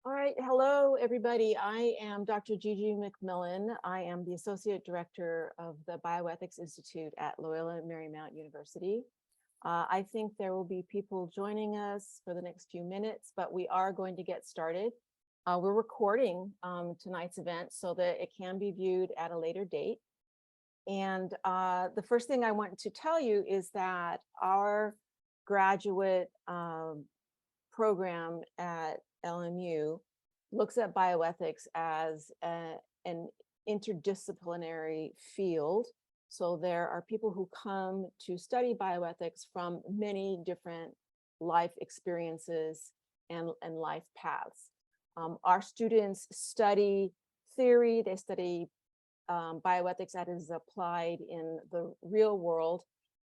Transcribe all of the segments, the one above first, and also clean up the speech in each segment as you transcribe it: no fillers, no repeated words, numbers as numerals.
All right, hello everybody. I am Dr. Gigi McMillan. I am the Associate Director of the Bioethics Institute at Loyola Marymount University. I think there will be people joining us for the next few minutes, but we are going to get started. We're recording tonight's event so that it can be viewed at a later date. And the first thing I want to tell you is that our graduate program at LMU looks at bioethics as an interdisciplinary field. So there are people who come to study bioethics from many different life experiences and life paths. Our students study theory, they study bioethics that is applied in the real world.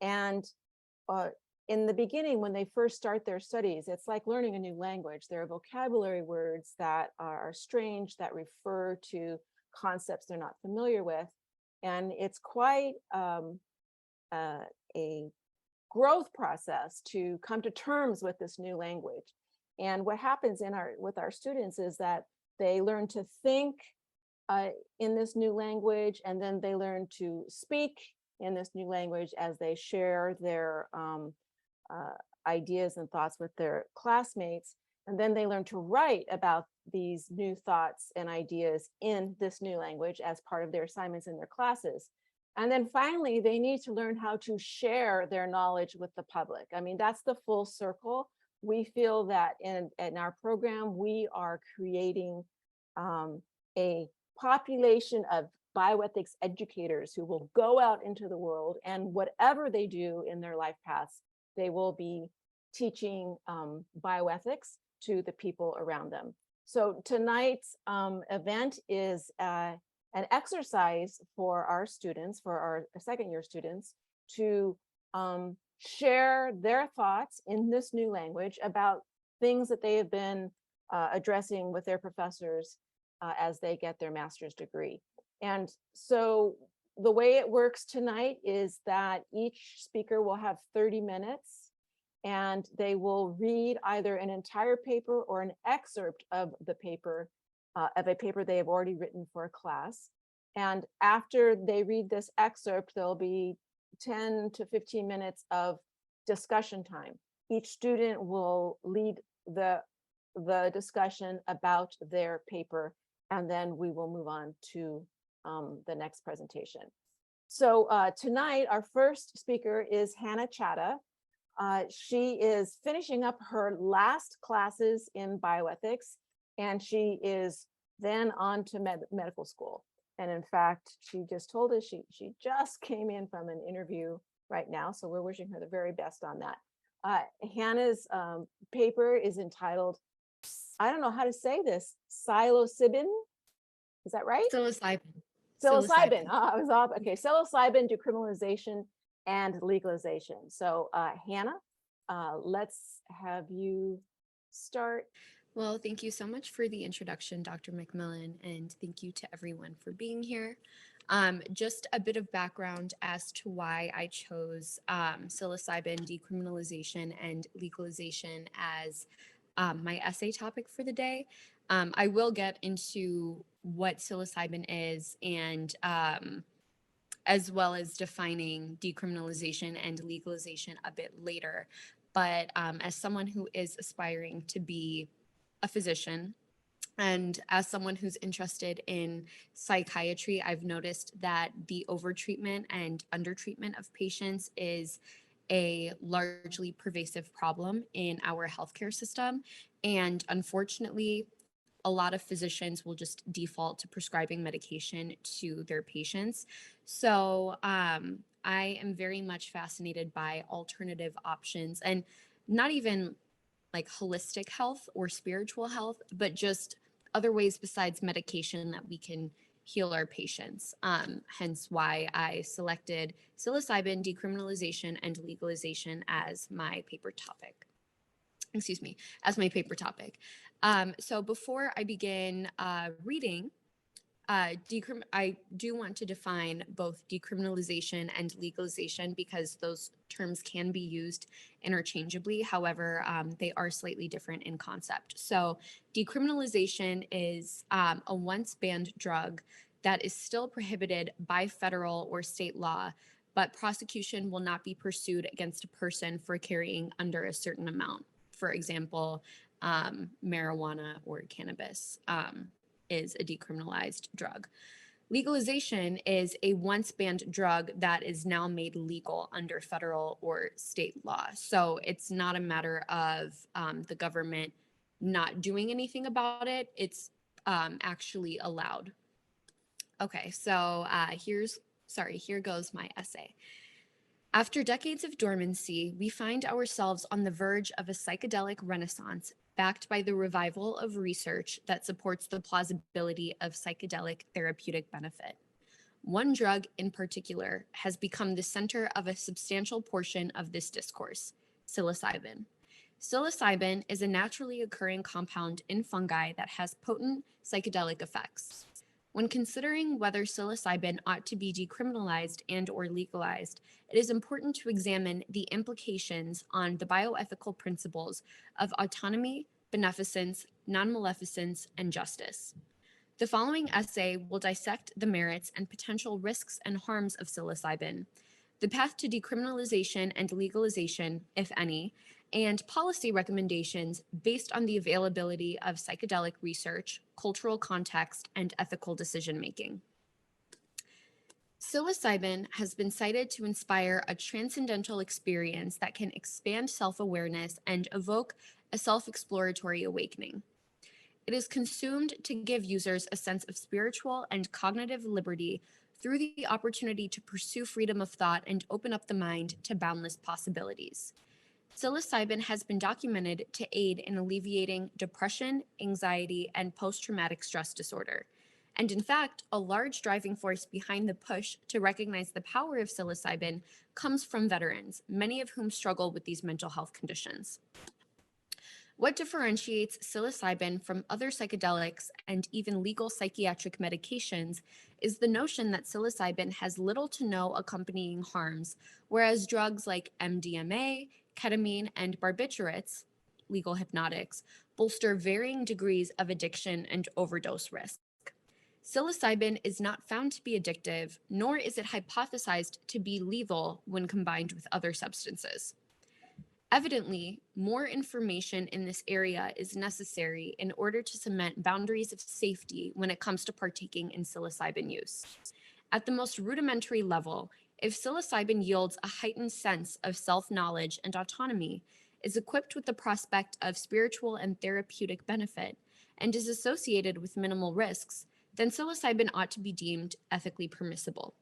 And in the beginning, when they first start their studies, it's like learning a new language. There are vocabulary words that are strange, that refer to concepts they're not familiar with. And it's quite a growth process to come to terms with this new language. And what happens with our students is that they learn to think in this new language, and then they learn to speak in this new language as they share their ideas and thoughts with their classmates. And then they learn to write about these new thoughts and ideas in this new language as part of their assignments in their classes. And then finally, they need to learn how to share their knowledge with the public. I mean, that's the full circle. We feel that in our program, we are creating a population of bioethics educators who will go out into the world, and whatever they do in their life paths, they will be teaching bioethics to the people around them. So tonight's event is an exercise for our students, for our second year students, to share their thoughts in this new language about things that they have been addressing with their professors as they get their master's degree. And so the way it works tonight is that each speaker will have 30 minutes, and they will read either an entire paper or an excerpt of the paper, of a paper they have already written for a class. And after they read this excerpt, there'll be 10 to 15 minutes of discussion time. Each student will lead the discussion about their paper, and then we will move on to the next presentation. So tonight, our first speaker is Hannah Chatta. She is finishing up her last classes in bioethics, and she is then on to medical school. And in fact, she just told us she just came in from an interview right now, so we're wishing her the very best on that. Hannah's paper is entitled, I don't know how to say this, psilocybin. Is that right? Psilocybin. Psilocybin. I was off. Okay, psilocybin decriminalization and legalization. So Hannah, let's have you start. Well, thank you so much for the introduction, Dr. McMillan, and thank you to everyone for being here. Just a bit of background as to why I chose psilocybin decriminalization and legalization as my essay topic for the day. I will get into what psilocybin is and as well as defining decriminalization and legalization a bit later. But as someone who is aspiring to be a physician, and as someone who's interested in psychiatry, I've noticed that the overtreatment and undertreatment of patients is a largely pervasive problem in our healthcare system. And unfortunately, a lot of physicians will just default to prescribing medication to their patients. So I am very much fascinated by alternative options, and not even like holistic health or spiritual health, but just other ways besides medication that we can heal our patients. Hence why I selected psilocybin decriminalization and legalization as my paper topic. As my paper topic. So before I begin reading, I do want to define both decriminalization and legalization because those terms can be used interchangeably. However, they are slightly different in concept. So, decriminalization is a once banned drug that is still prohibited by federal or state law, but prosecution will not be pursued against a person for carrying under a certain amount. For example, marijuana or cannabis. Is a decriminalized drug. Legalization is a once banned drug that is now made legal under federal or state law. So it's not a matter of the government not doing anything about it, it's actually allowed. Okay, so here goes my essay. After decades of dormancy, we find ourselves on the verge of a psychedelic renaissance backed by the revival of research that supports the plausibility of psychedelic therapeutic benefit. One drug in particular has become the center of a substantial portion of this discourse: psilocybin. Psilocybin is a naturally occurring compound in fungi that has potent psychedelic effects. When considering whether psilocybin ought to be decriminalized and or legalized, it is important to examine the implications on the bioethical principles of autonomy, beneficence, non-maleficence, and justice. The following essay will dissect the merits and potential risks and harms of psilocybin, the path to decriminalization and legalization, if any, and policy recommendations based on the availability of psychedelic research, cultural context, and ethical decision-making. Psilocybin has been cited to inspire a transcendental experience that can expand self-awareness and evoke a self-exploratory awakening. It is consumed to give users a sense of spiritual and cognitive liberty through the opportunity to pursue freedom of thought and open up the mind to boundless possibilities. Psilocybin has been documented to aid in alleviating depression, anxiety, and post-traumatic stress disorder. And in fact, a large driving force behind the push to recognize the power of psilocybin comes from veterans, many of whom struggle with these mental health conditions. What differentiates psilocybin from other psychedelics and even legal psychiatric medications is the notion that psilocybin has little to no accompanying harms, whereas drugs like MDMA, ketamine, and barbiturates, legal hypnotics, bolster varying degrees of addiction and overdose risk. Psilocybin is not found to be addictive, nor is it hypothesized to be lethal when combined with other substances. Evidently, more information in this area is necessary in order to cement boundaries of safety when it comes to partaking in psilocybin use. At the most rudimentary level, if psilocybin yields a heightened sense of self-knowledge and autonomy, is equipped with the prospect of spiritual and therapeutic benefit, and is associated with minimal risks, then psilocybin ought to be deemed ethically permissible.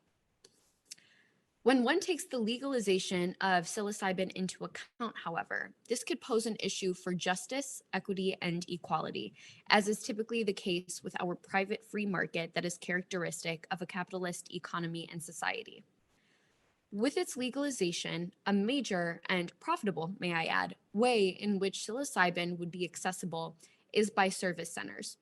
When one takes the legalization of psilocybin into account, however, this could pose an issue for justice, equity, and equality, as is typically the case with our private free market that is characteristic of a capitalist economy and society. With its legalization, a major and profitable, may I add, way in which psilocybin would be accessible is by service centers.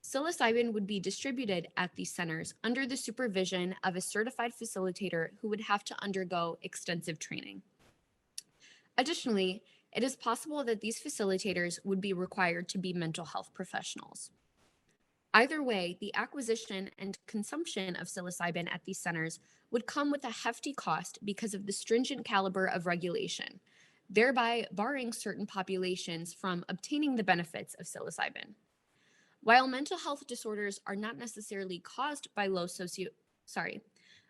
Psilocybin would be distributed at these centers under the supervision of a certified facilitator who would have to undergo extensive training. Additionally, it is possible that these facilitators would be required to be mental health professionals. Either way, the acquisition and consumption of psilocybin at these centers would come with a hefty cost because of the stringent caliber of regulation, thereby barring certain populations from obtaining the benefits of psilocybin. While mental health disorders are not necessarily caused by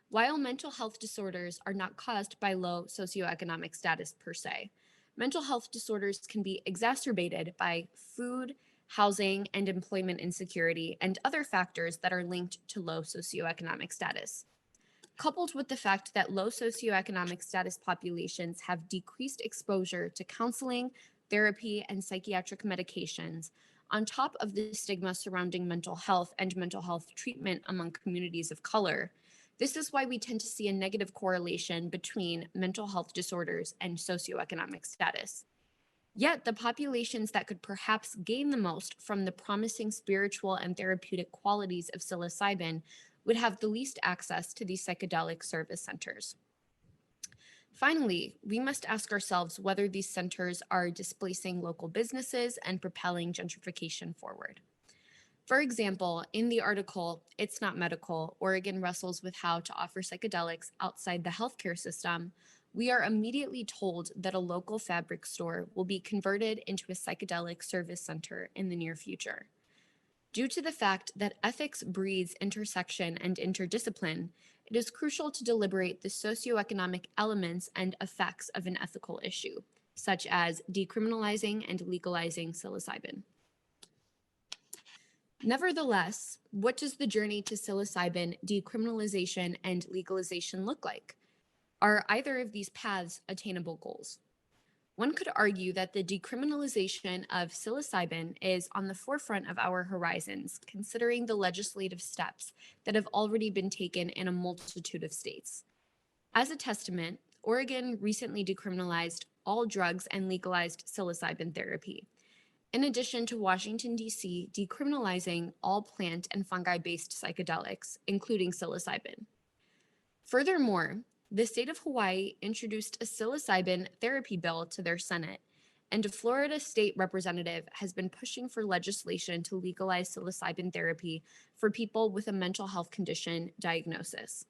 while mental health disorders are not caused by low socioeconomic status per se, mental health disorders can be exacerbated by food, housing, and employment insecurity, and other factors that are linked to low socioeconomic status. Coupled with the fact that low socioeconomic status populations have decreased exposure to counseling, therapy, and psychiatric medications, on top of the stigma surrounding mental health and mental health treatment among communities of color, this is why we tend to see a negative correlation between mental health disorders and socioeconomic status. Yet, the populations that could perhaps gain the most from the promising spiritual and therapeutic qualities of psilocybin would have the least access to these psychedelic service centers. Finally, we must ask ourselves whether these centers are displacing local businesses and propelling gentrification forward. For example, in the article, It's Not Medical, Oregon Wrestles with How to Offer Psychedelics Outside the Healthcare System, we are immediately told that a local fabric store will be converted into a psychedelic service center in the near future. Due to the fact that ethics breeds intersection and interdiscipline, it is crucial to deliberate the socioeconomic elements and effects of an ethical issue, such as decriminalizing and legalizing psilocybin. Nevertheless, what does the journey to psilocybin decriminalization and legalization look like? Are either of these paths attainable goals? One could argue that the decriminalization of psilocybin is on the forefront of our horizons, considering the legislative steps that have already been taken in a multitude of states. As a testament, Oregon recently decriminalized all drugs and legalized psilocybin therapy, in addition to Washington, D.C., decriminalizing all plant and fungi based psychedelics, including psilocybin. Furthermore, the state of Hawaii introduced a psilocybin therapy bill to their Senate, and a Florida state representative has been pushing for legislation to legalize psilocybin therapy for people with a mental health condition diagnosis.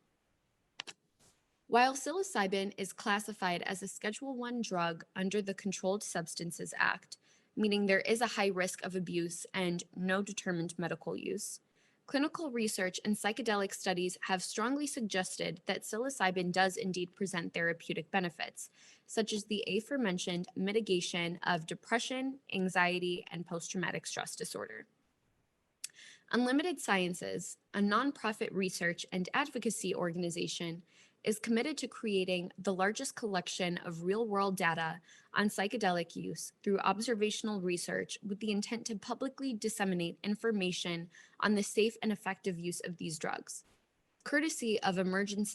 While psilocybin is classified as a Schedule I drug under the Controlled Substances Act, meaning there is a high risk of abuse and no determined medical use, clinical research and psychedelic studies have strongly suggested that psilocybin does indeed present therapeutic benefits, such as the aforementioned mitigation of depression, anxiety, and post-traumatic stress disorder. Unlimited Sciences, a nonprofit research and advocacy organization, is committed to creating the largest collection of real-world data on psychedelic use through observational research with the intent to publicly disseminate information on the safe and effective use of these drugs. Courtesy of emerging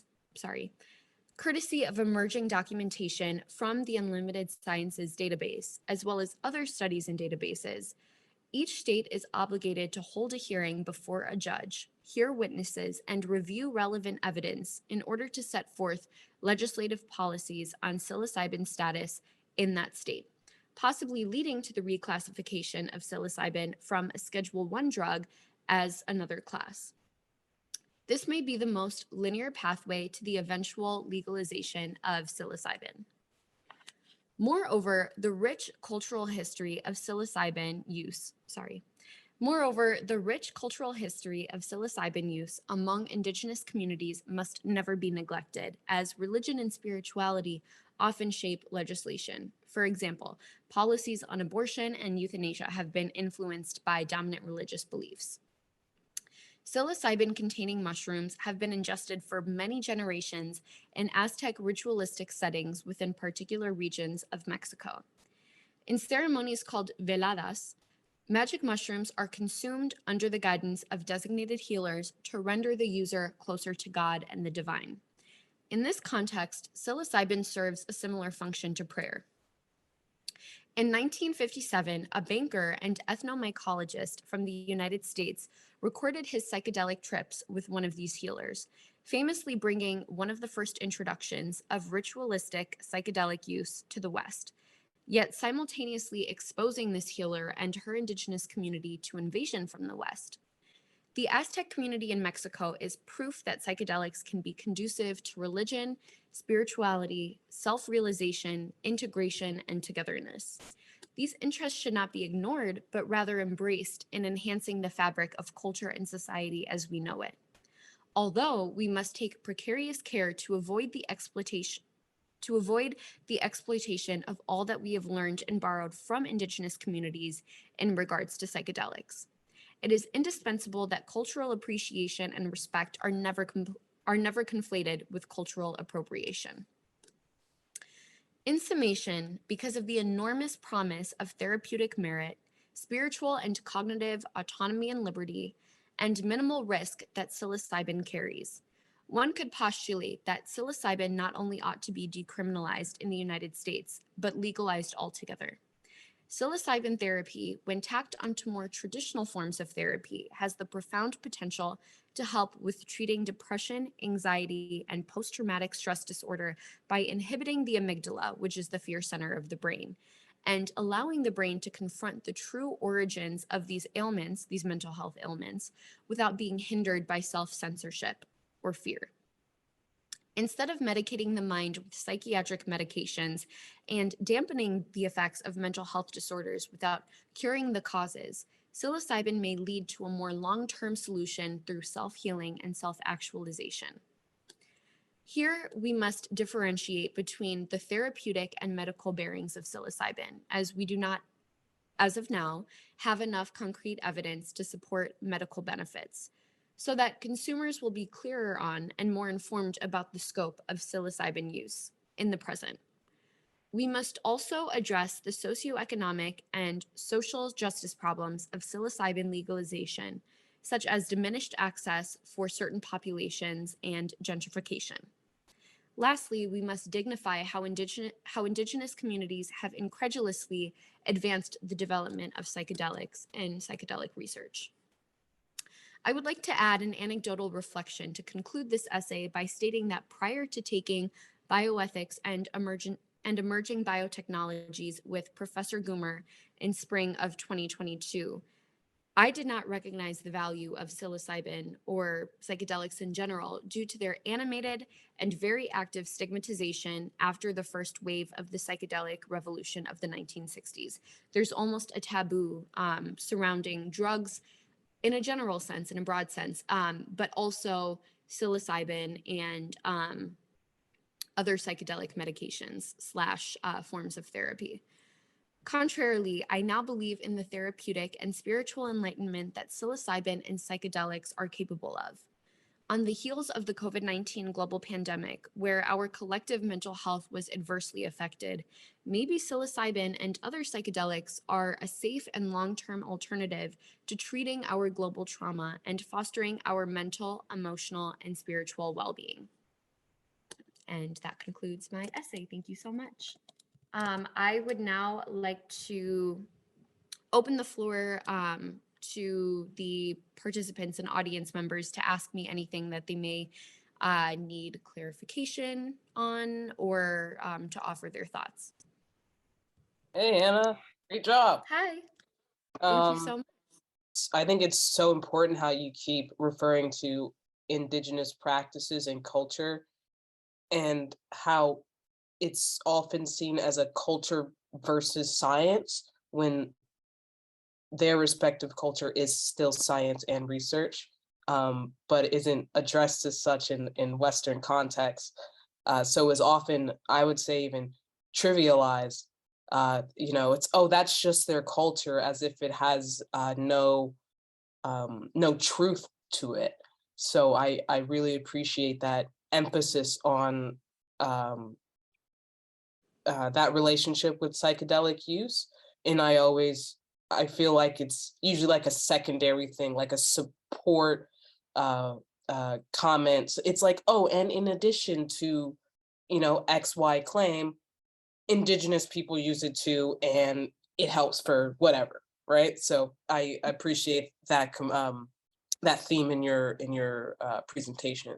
documentation from the Unlimited Sciences database, as well as other studies and databases, each state is obligated to hold a hearing before a judge, hear witnesses, and review relevant evidence in order to set forth legislative policies on psilocybin status in that state, possibly leading to the reclassification of psilocybin from a Schedule I drug as another class. This may be the most linear pathway to the eventual legalization of psilocybin. Moreover, the rich cultural history of psilocybin use among Indigenous communities must never be neglected, as religion and spirituality often shape legislation. For example, policies on abortion and euthanasia have been influenced by dominant religious beliefs. Psilocybin-containing mushrooms have been ingested for many generations in Aztec ritualistic settings within particular regions of Mexico. In ceremonies called veladas, magic mushrooms are consumed under the guidance of designated healers to render the user closer to God and the divine. In this context, psilocybin serves a similar function to prayer. In 1957, a banker and ethnomycologist from the United States recorded his psychedelic trips with one of these healers, famously bringing one of the first introductions of ritualistic psychedelic use to the West, yet simultaneously exposing this healer and her indigenous community to invasion from the West. The Aztec community in Mexico is proof that psychedelics can be conducive to religion, spirituality, self-realization, integration, and togetherness. These interests should not be ignored, but rather embraced in enhancing the fabric of culture and society as we know it. Although we must take precarious care to avoid the exploitation of all that we have learned and borrowed from Indigenous communities in regards to psychedelics. It is indispensable that cultural appreciation and respect are never conflated with cultural appropriation. In summation, because of the enormous promise of therapeutic merit, spiritual and cognitive autonomy and liberty, and minimal risk that psilocybin carries, one could postulate that psilocybin not only ought to be decriminalized in the United States, but legalized altogether. Psilocybin therapy, when tacked onto more traditional forms of therapy, has the profound potential to help with treating depression, anxiety, and post traumatic stress disorder by inhibiting the amygdala, which is the fear center of the brain, and allowing the brain to confront the true origins of these ailments, these mental health ailments, without being hindered by self censorship or fear. Instead of medicating the mind with psychiatric medications and dampening the effects of mental health disorders without curing the causes, psilocybin may lead to a more long term solution through self healing and self actualization. Here, we must differentiate between the therapeutic and medical bearings of psilocybin, as we do not, as of now, have enough concrete evidence to support medical benefits, so that consumers will be clearer on and more informed about the scope of psilocybin use in the present. We must also address the socioeconomic and social justice problems of psilocybin legalization, such as diminished access for certain populations and gentrification. Lastly, we must dignify how indigenous communities have incredulously advanced the development of psychedelics and psychedelic research. I would like to add an anecdotal reflection to conclude this essay by stating that prior to taking bioethics and emerging biotechnologies with Professor Goomer in spring of 2022, I did not recognize the value of psilocybin or psychedelics in general due to their animated and very active stigmatization after the first wave of the psychedelic revolution of the 1960s. There's almost a taboo surrounding drugs in a general sense, in a broad sense, but also psilocybin and other psychedelic medications slash forms of therapy. Contrarily, I now believe in the therapeutic and spiritual enlightenment that psilocybin and psychedelics are capable of. On the heels of the COVID-19 global pandemic, where our collective mental health was adversely affected, maybe psilocybin and other psychedelics are a safe and long-term alternative to treating our global trauma and fostering our mental, emotional, and spiritual well-being. And that concludes my essay. Thank you so much. I would now like to open the floor to the participants and audience members to ask me anything that they may need clarification on or to offer their thoughts. Hey, Anna, great job. Hi, thank you so Um, much. I think it's so important how you keep referring to indigenous practices and culture and how it's often seen as a culture versus science when their respective culture is still science and research, but isn't addressed as such in Western contexts. So is often, I would say, even trivialized. It's, oh, that's just their culture, as if it has no truth to it. So I really appreciate that emphasis on um, that relationship with psychedelic use. And I feel like it's usually like a secondary thing, like a support comments. It's like, oh, and in addition to, XY claim, indigenous people use it too, and it helps for whatever, right? So I appreciate that theme in your presentation.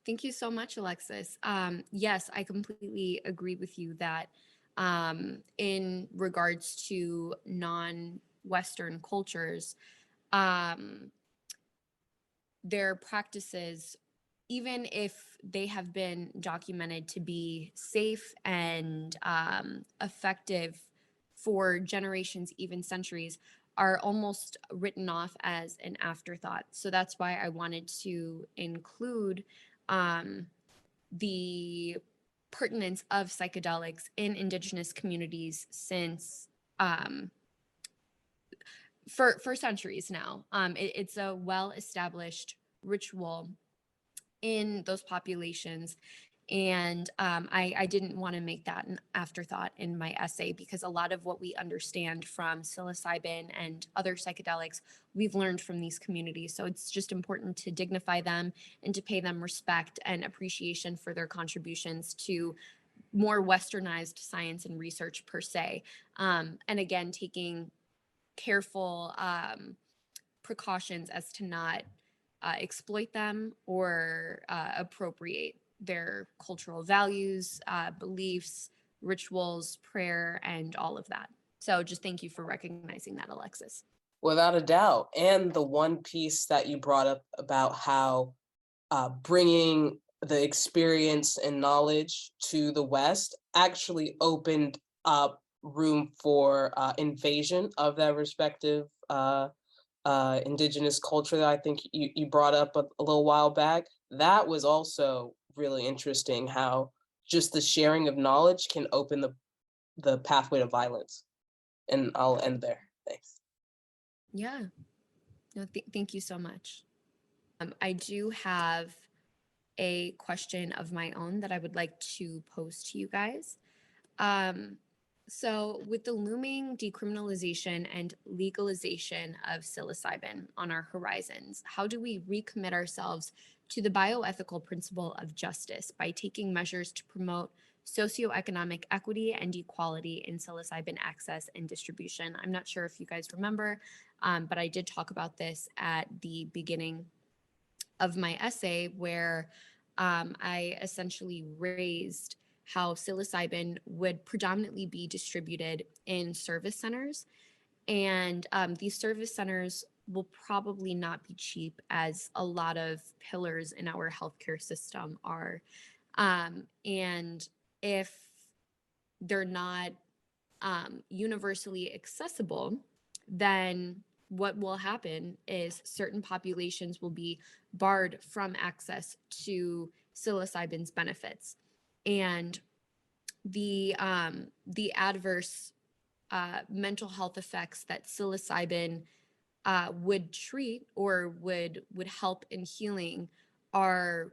Thank you so much, Alexis. Yes, I completely agree with you that in regards to non-Western cultures, um, their practices, even if they have been documented to be safe and effective for generations, even centuries, are almost written off as an afterthought. So that's why I wanted to include um, the pertinence of psychedelics in indigenous communities since um, for centuries now. It's a well-established ritual in those populations. And I didn't want to make that an afterthought in my essay because a lot of what we understand from psilocybin and other psychedelics, we've learned from these communities. So it's just important to dignify them and to pay them respect and appreciation for their contributions to more westernized science and research per se. And again, taking careful precautions as to not exploit them or appropriate their cultural values, beliefs, rituals, prayer, and all of that. So just thank you for recognizing that, Alexis. Without a doubt. And the one piece that you brought up about how bringing the experience and knowledge to the West actually opened up room for invasion of that respective indigenous culture that I think you brought up a little while back. That was also really interesting, how just the sharing of knowledge can open the pathway to violence. And I'll end there. Thanks. Yeah. No, thank you so much. I do have a question of my own that I would like to pose to you guys. So with the looming decriminalization and legalization of psilocybin on our horizons, how do we recommit ourselves to the bioethical principle of justice by taking measures to promote socioeconomic equity and equality in psilocybin access and distribution? I'm not sure if you guys remember, but I did talk about this at the beginning of my essay, where I essentially raised how psilocybin would predominantly be distributed in service centers. And these service centers will probably not be cheap, as a lot of pillars in our healthcare system are. And if they're not universally accessible, then what will happen is certain populations will be barred from access to psilocybin's benefits. And the adverse mental health effects that psilocybin would treat or would help in healing are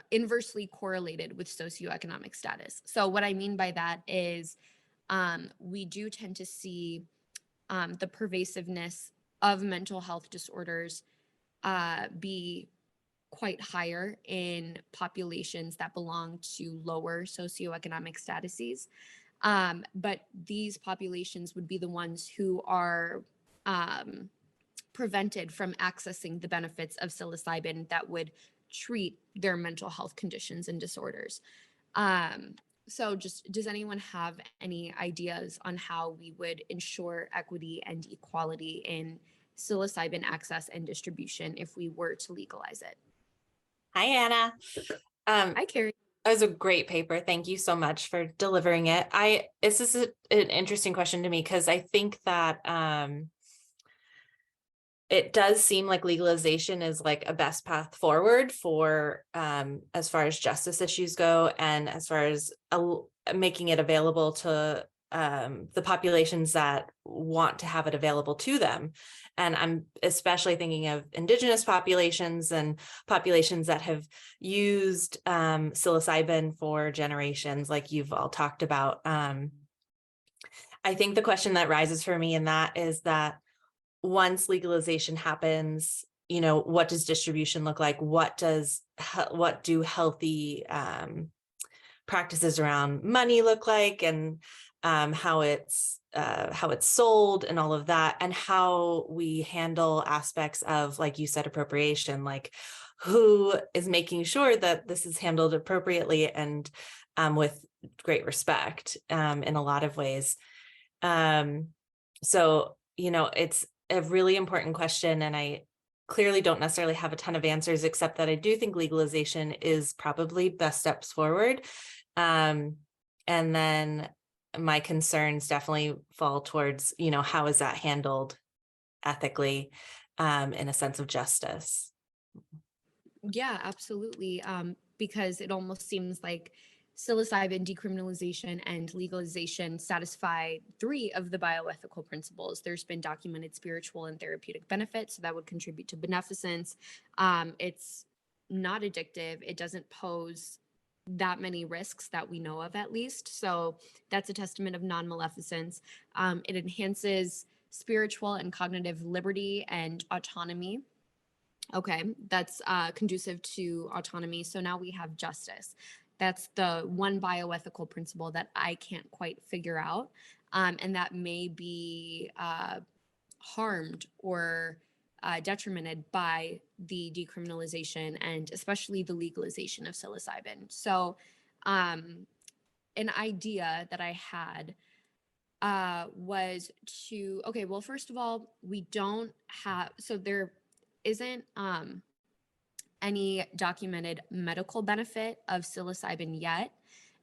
inversely correlated with socioeconomic status. So what I mean by that is we do tend to see the pervasiveness of mental health disorders be quite higher in populations that belong to lower socioeconomic statuses. But these populations would be the ones who are prevented from accessing the benefits of psilocybin that would treat their mental health conditions and disorders. So just, does anyone have any ideas on how we would ensure equity and equality in psilocybin access and distribution if we were to legalize it? Hi, Anna. Hi, Carrie. That was a great paper. Thank you so much for delivering it. This is an interesting question to me, because I think that it does seem like legalization is like a best path forward for as far as justice issues go, and as far as making it available to the populations that want to have it available to them. And I'm especially thinking of Indigenous populations and populations that have used psilocybin for generations, like you've all talked about. I think the question that rises for me in that is that once legalization happens, what does distribution look like? What do healthy practices around money look like, and how it's sold and all of that, and how we handle aspects of, like you said, appropriation, like who is making sure that this is handled appropriately and with great respect in a lot of ways. So, it's a really important question, and I clearly don't necessarily have a ton of answers, except that I do think legalization is probably best steps forward. And then my concerns definitely fall towards, how is that handled ethically, in a sense of justice? Yeah, absolutely. Because it almost seems like psilocybin decriminalization and legalization satisfy three of the bioethical principles. There's been documented spiritual and therapeutic benefits, so that would contribute to beneficence. It's not addictive. It doesn't pose that many risks that we know of, at least. So that's a testament of non-maleficence. It enhances spiritual and cognitive liberty and autonomy. Okay, that's conducive to autonomy. So now we have justice. That's the one bioethical principle that I can't quite figure out, and that may be harmed or detrimented by the decriminalization and especially the legalization of psilocybin. So, an idea that I had was to, okay, well, first of all, we don't have, so there isn't any documented medical benefit of psilocybin yet.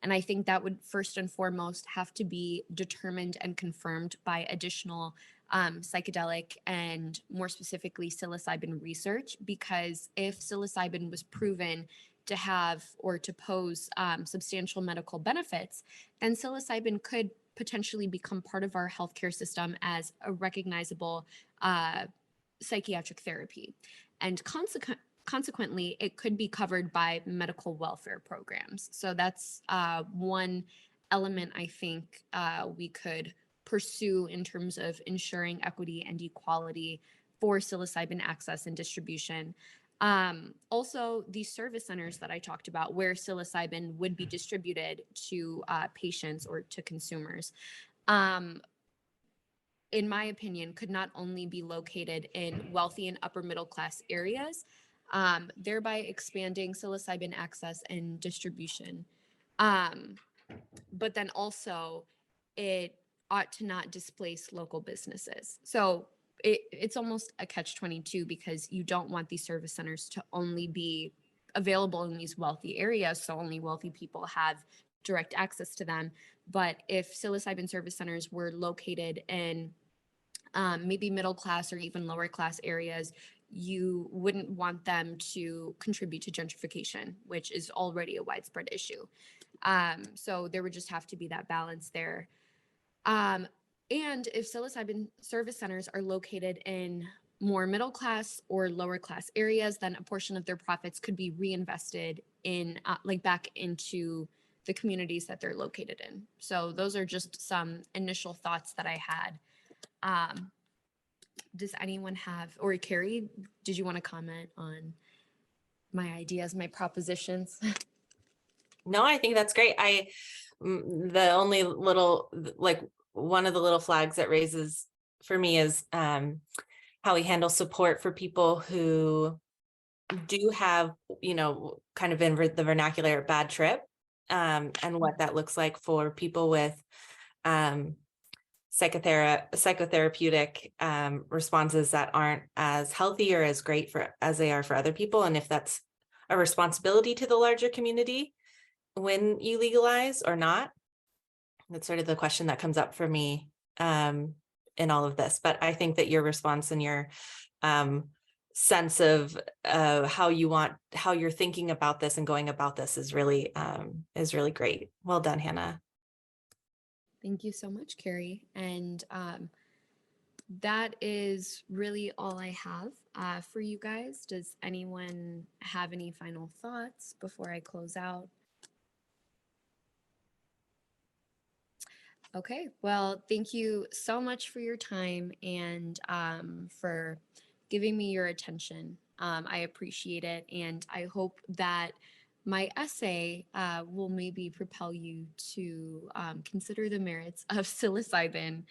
And I think that would first and foremost have to be determined and confirmed by additional psychedelic and more specifically psilocybin research. Because if psilocybin was proven to have or to pose substantial medical benefits, then psilocybin could potentially become part of our healthcare system as a recognizable psychiatric therapy. And consequently, it could be covered by medical welfare programs. So that's one element I think we could pursue in terms of ensuring equity and equality for psilocybin access and distribution. Also, these service centers that I talked about, where psilocybin would be distributed to patients or to consumers, in my opinion, could not only be located in wealthy and upper middle class areas, thereby expanding psilocybin access and distribution. But then also, it ought to not displace local businesses. So it's almost a catch-22 because you don't want these service centers to only be available in these wealthy areas, so only wealthy people have direct access to them. But if psilocybin service centers were located in maybe middle class or even lower class areas, you wouldn't want them to contribute to gentrification, which is already a widespread issue. So there would just have to be that balance there. And if psilocybin service centers are located in more middle class or lower class areas, then a portion of their profits could be reinvested in like back into the communities that they're located in. So those are just some initial thoughts that I had. Does anyone have, or Carrie, did you want to comment on my ideas, my propositions? No, I think that's great. The only little, like one of the little flags that raises for me is how we handle support for people who do have, kind of in the vernacular, bad trip, and what that looks like for people with psychotherapeutic responses that aren't as healthy or as great as they are for other people. And if that's a responsibility to the larger community when you legalize or not. That's sort of the question that comes up for me in all of this. But I think that your response and your sense of how you're thinking about this and going about this is really great. Well done, Hannah. Thank you so much, Carrie. And that is really all I have for you guys. Does anyone have any final thoughts before I close out? Okay, well, thank you so much for your time and for giving me your attention. I appreciate it. And I hope that my essay will maybe propel you to consider the merits of psilocybin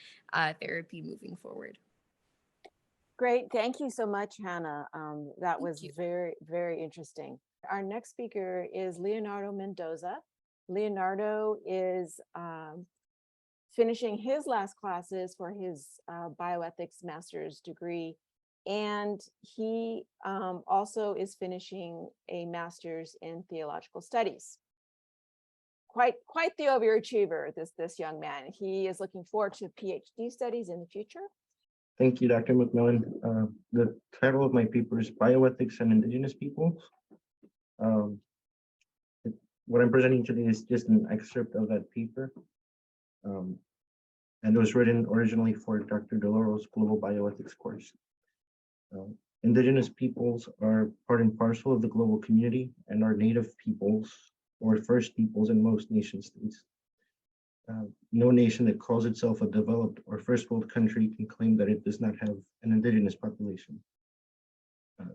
therapy moving forward. Great. Thank you so much, Hannah. That was you. very, very interesting. Our next speaker is Leonardo Mendoza. Leonardo is finishing his last classes for his bioethics master's degree. And he also is finishing a master's in theological studies. Quite the overachiever, this young man. He is looking forward to PhD studies in the future. Thank you, Dr. McMillan. The title of my paper is Bioethics and Indigenous Peoples. What I'm presenting today is just an excerpt of that paper. And it was written originally for Dr. Deloro's Global Bioethics course. Indigenous peoples are part and parcel of the global community and are native peoples or first peoples in most nation states. No nation that calls itself a developed or first world country can claim that it does not have an indigenous population.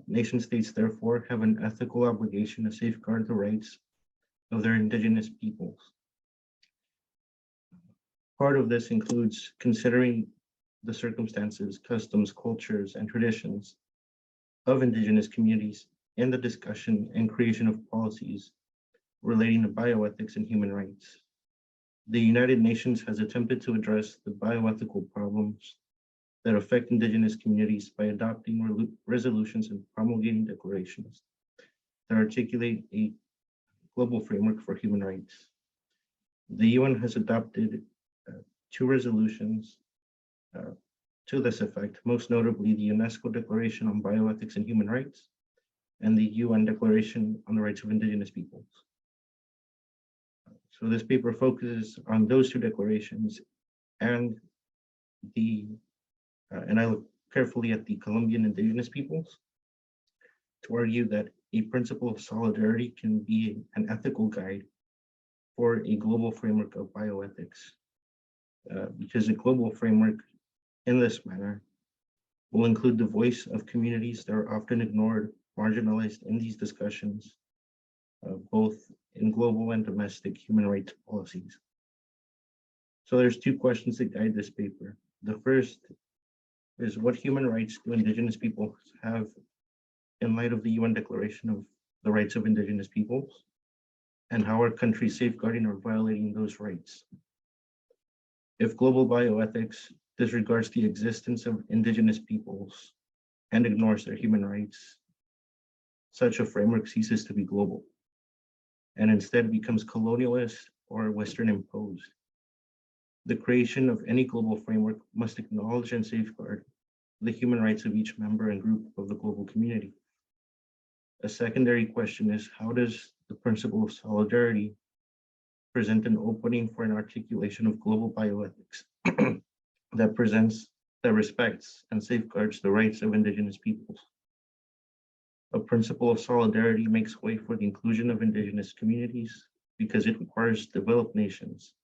Nation states, therefore, have an ethical obligation to safeguard the rights of their indigenous peoples. Part of this includes considering the circumstances, customs, cultures, and traditions of indigenous communities in the discussion and creation of policies relating to bioethics and human rights. The United Nations has attempted to address the bioethical problems that affect indigenous communities by adopting resolutions and promulgating declarations that articulate a global framework for human rights. The UN has adopted 2 resolutions to this effect, most notably the UNESCO Declaration on Bioethics and Human Rights and the UN Declaration on the Rights of Indigenous Peoples. So this paper focuses on those 2 declarations and I look carefully at the Colombian indigenous peoples to argue that a principle of solidarity can be an ethical guide for a global framework of bioethics, because a global framework in this manner will include the voice of communities that are often ignored, marginalized in these discussions, both in global and domestic human rights policies. So there's 2 questions that guide this paper. The first is, what human rights do indigenous peoples have in light of the UN Declaration of the Rights of Indigenous Peoples? And how are countries safeguarding or violating those rights? If global bioethics disregards the existence of indigenous peoples and ignores their human rights, such a framework ceases to be global and instead becomes colonialist or Western imposed. The creation of any global framework must acknowledge and safeguard the human rights of each member and group of the global community. A secondary question is, how does the principle of solidarity present an opening for an articulation of global bioethics that respects and safeguards the rights of indigenous peoples? A principle of solidarity makes way for the inclusion of indigenous communities because it requires developed nations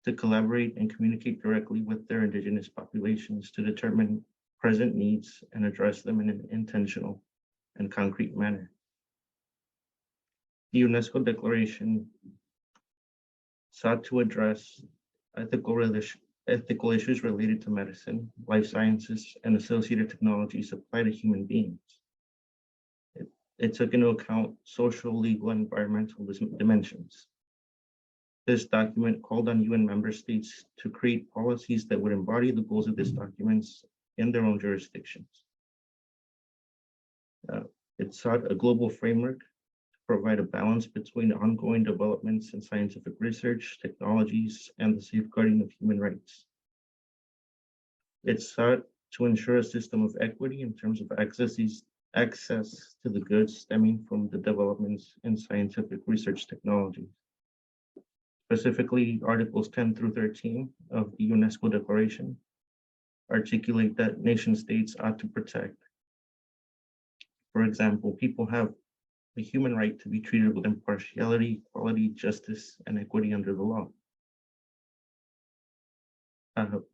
to collaborate and communicate directly with their indigenous populations to determine present needs and address them in an intentional and concrete manner. The UNESCO Declaration sought to address ethical issues related to medicine, life sciences, and associated technologies applied to human beings. It took into account social, legal, and environmental dimensions. This document called on UN member states to create policies that would embody the goals of these documents in their own jurisdictions. It sought a global framework to provide a balance between ongoing developments in scientific research, technologies, and the safeguarding of human rights. It sought to ensure a system of equity in terms of access to the goods stemming from the developments in scientific research technology. Specifically, Articles 10 through 13 of the UNESCO Declaration articulate that nation states ought to protect. For example, people have the human right to be treated with impartiality, equality, justice, and equity under the law.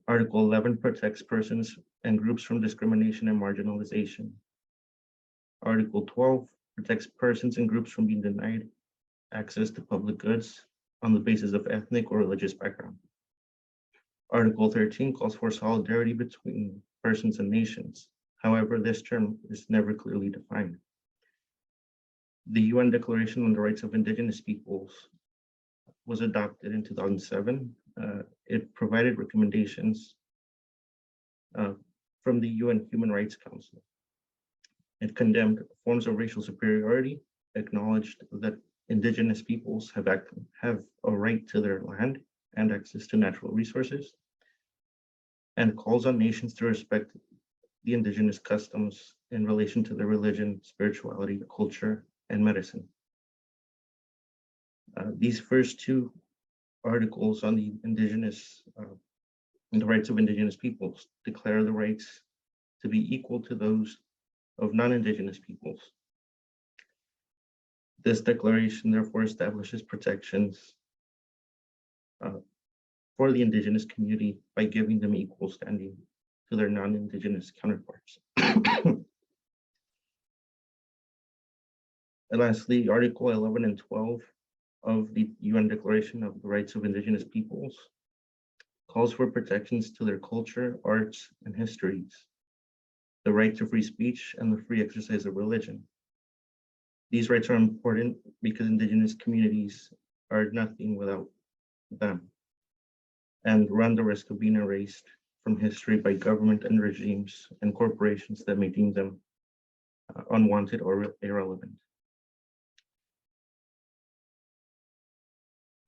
Article 11 protects persons and groups from discrimination and marginalization. Article 12 protects persons and groups from being denied access to public goods on the basis of ethnic or religious background. Article 13 calls for solidarity between persons and nations. However, this term is never clearly defined. The UN Declaration on the Rights of Indigenous Peoples was adopted in 2007. It provided recommendations from the UN Human Rights Council. It condemned forms of racial superiority, acknowledged that indigenous peoples have a right to their land and access to natural resources, and calls on nations to respect the indigenous customs in relation to their religion, spirituality, culture, and medicine. These first 2 articles on the rights of indigenous peoples declare the rights to be equal to those of non-indigenous peoples. This declaration therefore establishes protections for the indigenous community by giving them equal standing to their non-indigenous counterparts. And lastly, Article 11 and 12 of the UN Declaration of the Rights of Indigenous Peoples calls for protections to their culture, arts, and histories, the right to free speech, and the free exercise of religion. These rights are important because Indigenous communities are nothing without them and run the risk of being erased from history by government and regimes and corporations that may deem them unwanted or irrelevant.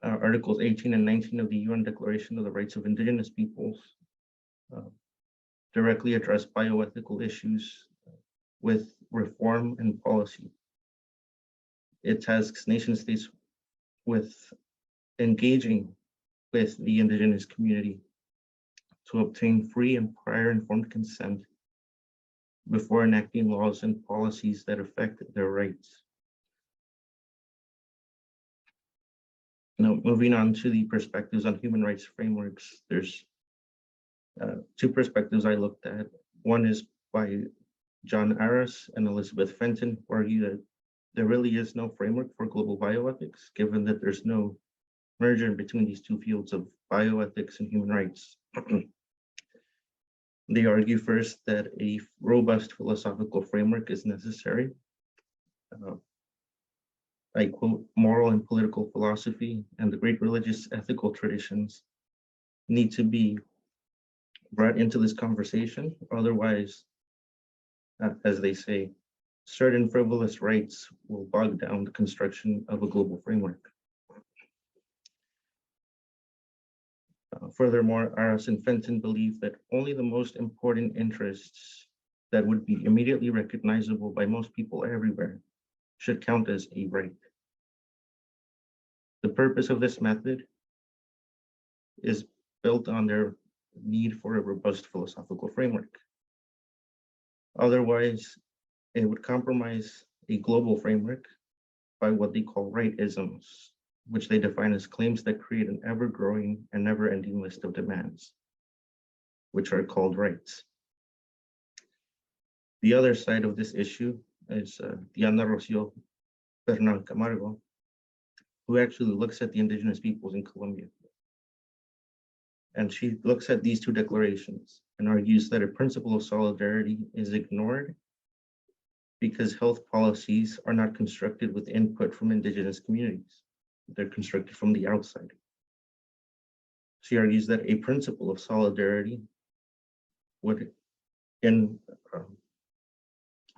Articles 18 and 19 of the UN Declaration of the Rights of Indigenous Peoples directly address bioethical issues with reform and policy. It tasks nation states with engaging with the Indigenous community to obtain free and prior informed consent before enacting laws and policies that affect their rights. Now, moving on to the perspectives on human rights frameworks, there's two perspectives I looked at. One is by John Arras and Elizabeth Fenton, who argue that there really is no framework for global bioethics, given that there's no merger between these two fields of bioethics and human rights. They argue first that a robust philosophical framework is necessary. I quote, moral and political philosophy and the great religious ethical traditions need to be brought into this conversation. Otherwise, as they say, certain frivolous rights will bog down the construction of a global framework. Furthermore, Arras and Fenton believe that only the most important interests that would be immediately recognizable by most people everywhere should count as a right. The purpose of this method is built on their need for a robust philosophical framework. Otherwise, it would compromise a global framework by what they call right-isms, which they define as claims that create an ever-growing and never-ending list of demands, which are called rights. The other side of this issue is Diana Rocio Bernal Camargo, who actually looks at the indigenous peoples in Colombia. And she looks at these two declarations and argues that a principle of solidarity is ignored because health policies are not constructed with input from indigenous communities. They're constructed from the outside. She argues that a principle of solidarity would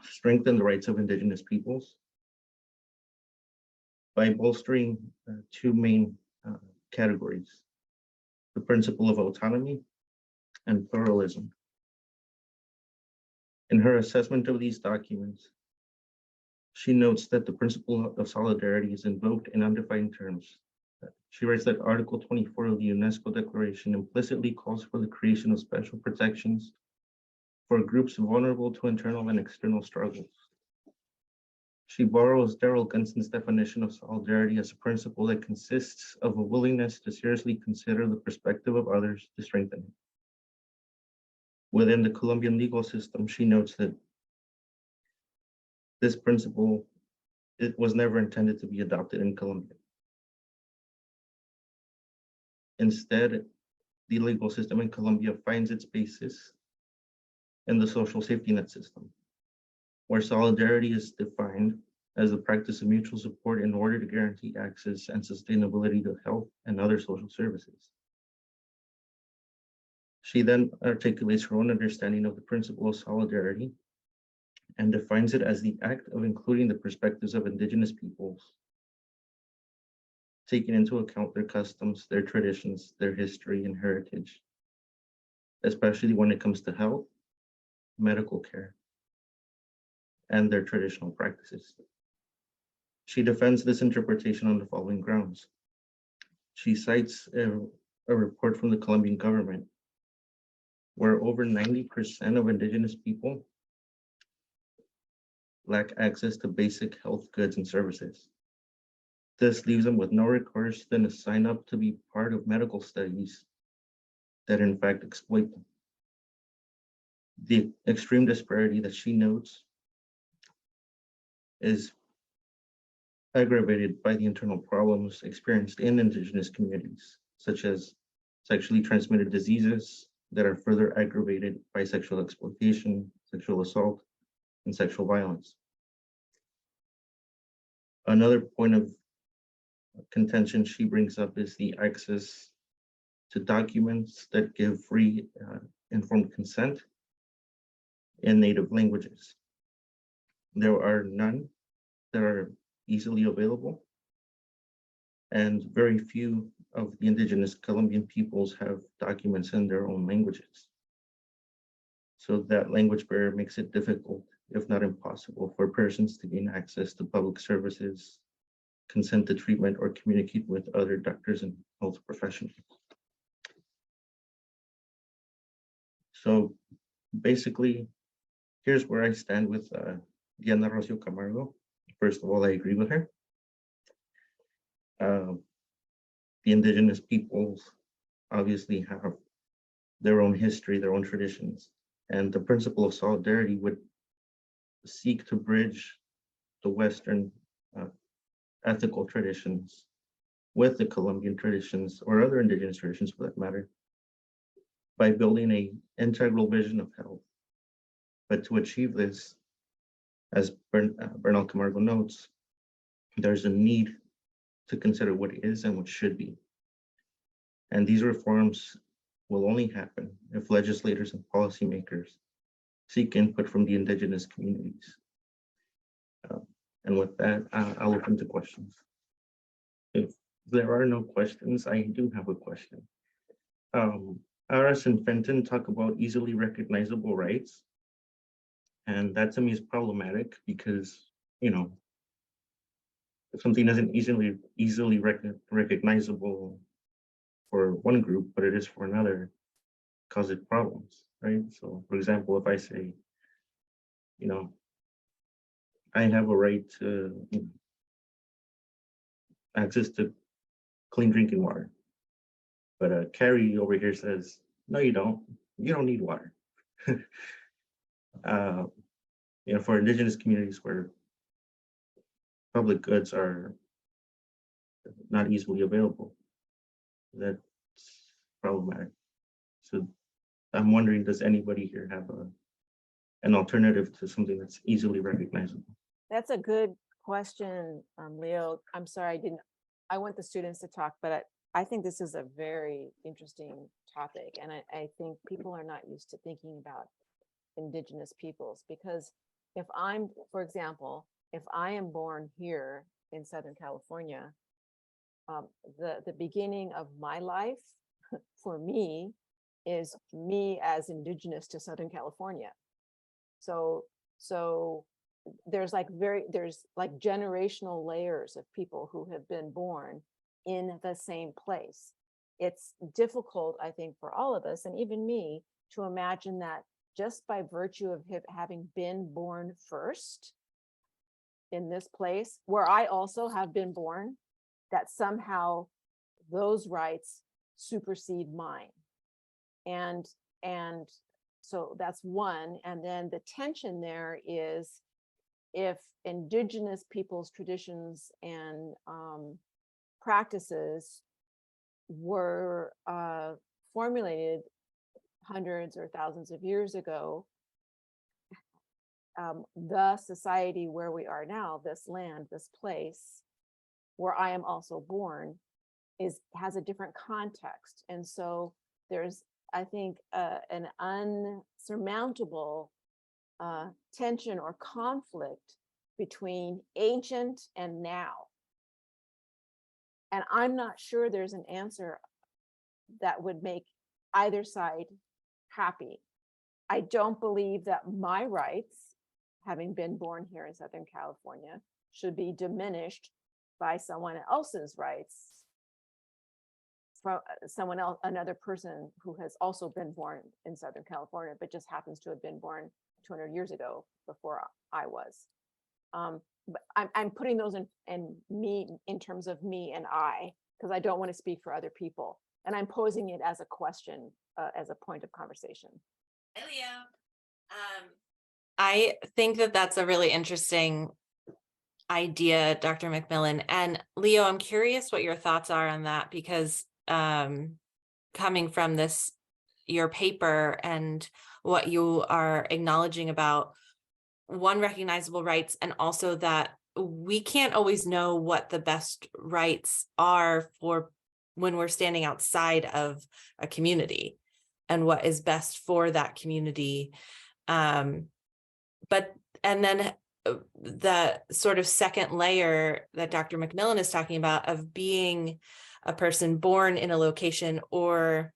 strengthen the rights of indigenous peoples by bolstering two main categories: the principle of autonomy and pluralism. In her assessment of these documents, she notes that the principle of solidarity is invoked in undefined terms. She writes that Article 24 of the UNESCO Declaration implicitly calls for the creation of special protections for groups vulnerable to internal and external struggles. She borrows Daryl Gunson's definition of solidarity as a principle that consists of a willingness to seriously consider the perspective of others to strengthen it. Within the Colombian legal system, she notes that this principle, it was never intended to be adopted in Colombia. Instead, the legal system in Colombia finds its basis in the social safety net system, where solidarity is defined as the practice of mutual support in order to guarantee access and sustainability to health and other social services. She then articulates her own understanding of the principle of solidarity and defines it as the act of including the perspectives of indigenous peoples, taking into account their customs, their traditions, their history and heritage, especially when it comes to health, medical care, and their traditional practices. She defends this interpretation on the following grounds. She cites a report from the Colombian government where over 90% of indigenous people lack access to basic health goods and services. This leaves them with no recourse than to sign up to be part of medical studies that in fact exploit them. The extreme disparity that she notes is aggravated by the internal problems experienced in indigenous communities, such as sexually transmitted diseases that are further aggravated by sexual exploitation, sexual assault, and sexual violence. Another point of contention she brings up is the access to documents that give free informed consent in native languages. There are none that are easily available, and very few of the indigenous Colombian peoples have documents in their own languages. So that language barrier makes it difficult, if not impossible, for persons to gain access to public services, consent to treatment, or communicate with other doctors and health professionals. So basically, here's where I stand with Diana Rocio Camargo. First of all, I agree with her. The indigenous peoples obviously have their own history, their own traditions, and the principle of solidarity would seek to bridge the Western ethical traditions with the Colombian traditions or other indigenous traditions for that matter, by building an integral vision of health. But to achieve this, as Bernal Camargo notes, there's a need to consider what is and what should be. And these reforms will only happen if legislators and policymakers seek input from the indigenous communities. And with that, I'll open to questions. If there are no questions, I do have a question. Aras and Fenton talk about easily recognizable rights. And that to me is problematic because, you know, if something isn't easily recognizable for one group, but it is for another, causes problems, right? So for example, if I say, you know, I have a right to access to clean drinking water, but Carrie over here says, no, you don't need water. You know, for indigenous communities where public goods are not easily available, that's problematic. So I'm wondering, does anybody here have an alternative to something that's easily recognizable? That's a good question, Leo. I'm sorry, I want the students to talk, but I think this is a very interesting topic. And I think people are not used to thinking about indigenous peoples, because if I'm, for example, if I am born here in Southern California, the beginning of my life for me is me as indigenous to Southern California. So there's like generational layers of people who have been born in the same place. It's difficult, I think, for all of us, and even me, to imagine that just by virtue of having been born first in this place where I also have been born, that somehow those rights supersede mine. And so that's one. And then the tension there is, if indigenous people's traditions and practices were formulated hundreds or thousands of years ago, the society where we are now, this land, this place where I am also born, has a different context. And so there's, I think, an unsurmountable tension or conflict between ancient and now. And I'm not sure there's an answer that would make either side happy. I don't believe that my rights, having been born here in Southern California, should be diminished by someone else's rights from someone else, another person who has also been born in Southern California, but just happens to have been born 200 years ago before I was. But I'm putting those in me, in terms of me and I, because I don't want to speak for other people. And I'm posing it as a question, as a point of conversation. Hey, Leo. I think that that's a really interesting idea, Dr. McMillan. And Leo, I'm curious what your thoughts are on that, because coming from your paper and what you are acknowledging about recognizable rights, and also that we can't always know what the best rights are for when we're standing outside of a community and what is best for that community. And then the sort of second layer that Dr. McMillan is talking about of being a person born in a location, or,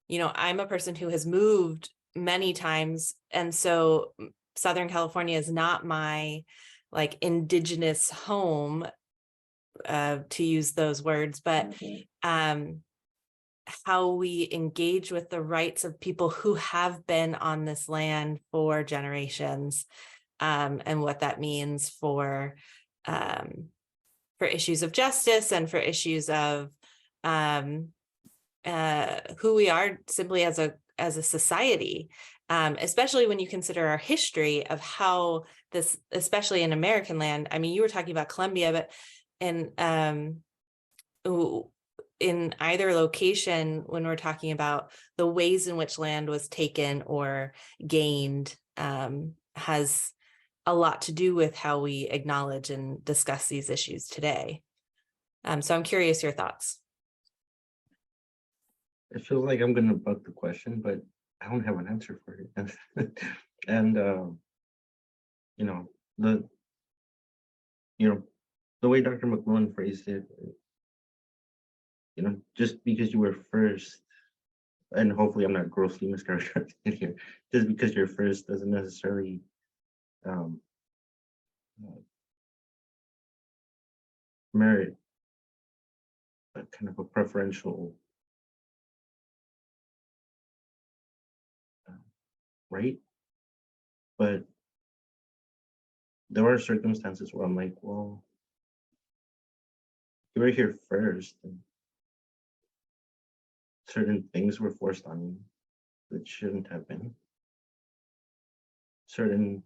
I'm a person who has moved many times. And so Southern California is not my indigenous home, to use those words, but how we engage with the rights of people who have been on this land for generations, and what that means for issues of justice and for issues of who we are simply as a society, especially when you consider our history of how this, especially in American land. I mean, you were talking about Colombia, but in either location, when we're talking about the ways in which land was taken or gained, has a lot to do with how we acknowledge and discuss these issues today. So I'm curious your thoughts. It feels like I'm going to bug the question, but I don't have an answer for it. And the way Dr. McMillan phrased it, just because you were first, and hopefully I'm not grossly mischaracterizing it here, just because you're first doesn't necessarily merit a kind of a preferential right. But there are circumstances where I'm like, well, you were here first, and certain things were forced on you that shouldn't have been. Certain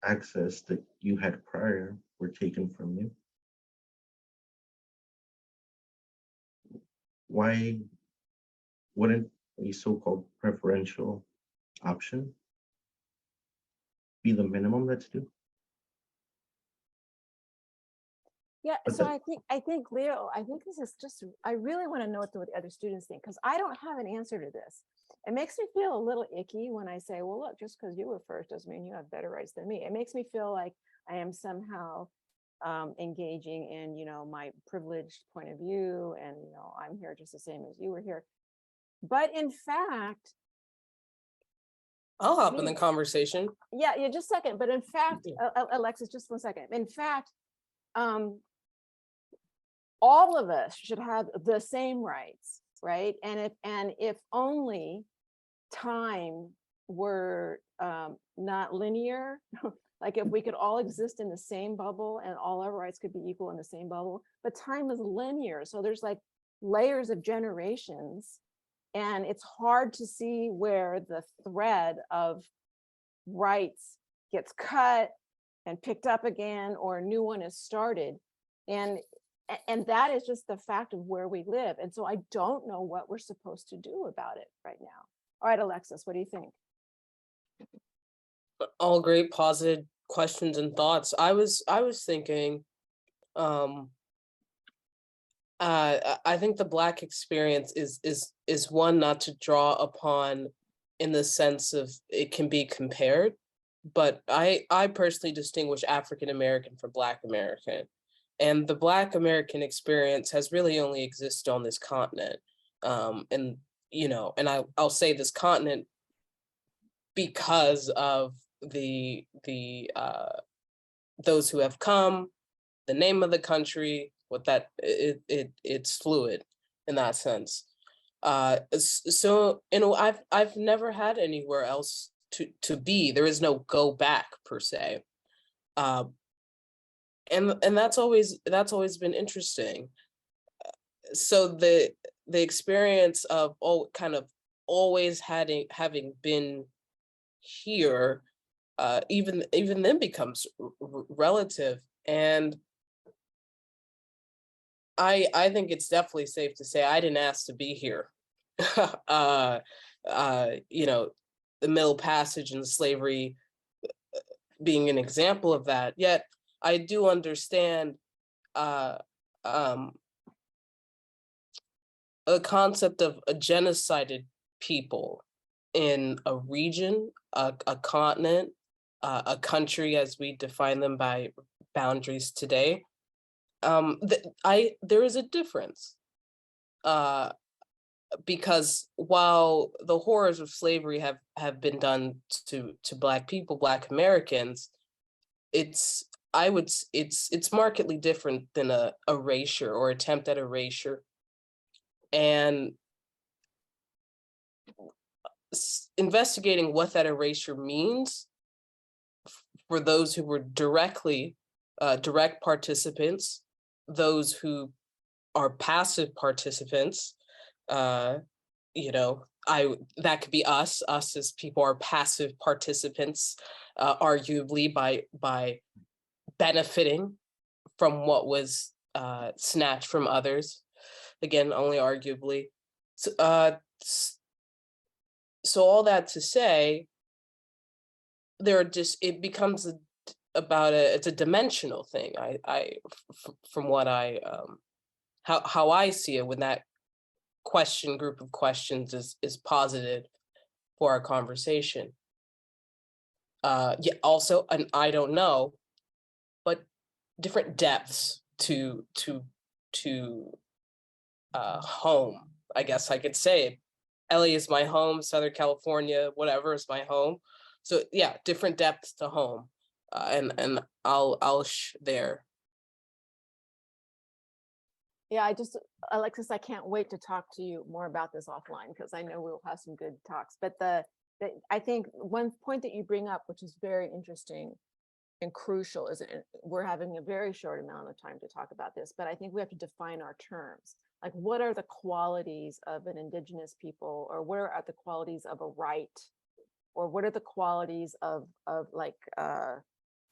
access that you had prior were taken from you. Why wouldn't a so-called preferential option be the minimum that's due? Yeah, But so the- I think Leo, I think this is just, I really want to know what the other students think, because I don't have an answer to this. It makes me feel a little icky when I say, well, look, just because you were first doesn't mean you have better rights than me. It makes me feel like I am somehow engaging in, my privileged point of view, and, I'm here just the same as you were here. But in fact, I'll hop in the conversation. yeah, just a second. But in fact, Alexis, just 1 second. In fact, all of us should have the same rights, right? And if only time were not linear, like if we could all exist in the same bubble and all our rights could be equal in the same bubble, but time is linear. So there's like layers of generations, and it's hard to see where the thread of rights gets cut and picked up again, or a new one is started. And that is just the fact of where we live. And so I don't know what we're supposed to do about it right now. All right, Alexis, what do you think? All great positive questions and thoughts. I was thinking, I think the Black experience is one not to draw upon in the sense of it can be compared, but I personally distinguish African American from Black American. And the Black American experience has really only existed on this continent. And I'll say this continent because of the those who have come, the name of the country, what that it's fluid in that sense. So I've never had anywhere else to be. There is no go back per se. And that's always been interesting. So the experience of always having been here, even then becomes relative. And I think it's definitely safe to say I didn't ask to be here. You know, the Middle Passage and slavery being an example of that. Yet I do understand a concept of a genocided people in a region, a continent, a country as we define them by boundaries today. There is a difference. Because while the horrors of slavery have been done to Black people, Black Americans, it's markedly different than a erasure or attempt at erasure. And investigating what that erasure means for those who were direct participants, those who are passive participants, you know, that could be us as people are passive participants, arguably by benefiting from what was snatched from others. Again, only arguably. So all that to say, it becomes it's a dimensional thing. From what how I see it, when that group of questions is posited for our conversation. Yeah, also, and I don't know, but different depths to home, I guess I could say. LA is my home, Southern California, whatever is my home. So yeah, different depths to home, and I'll there. Yeah, Alexis, I can't wait to talk to you more about this offline, because I know we'll have some good talks. But I think one point that you bring up, which is very interesting and crucial, is we're having a very short amount of time to talk about this, but I think we have to define our terms. Like, what are the qualities of an Indigenous people, or what are the qualities of a right, or what are the qualities of like,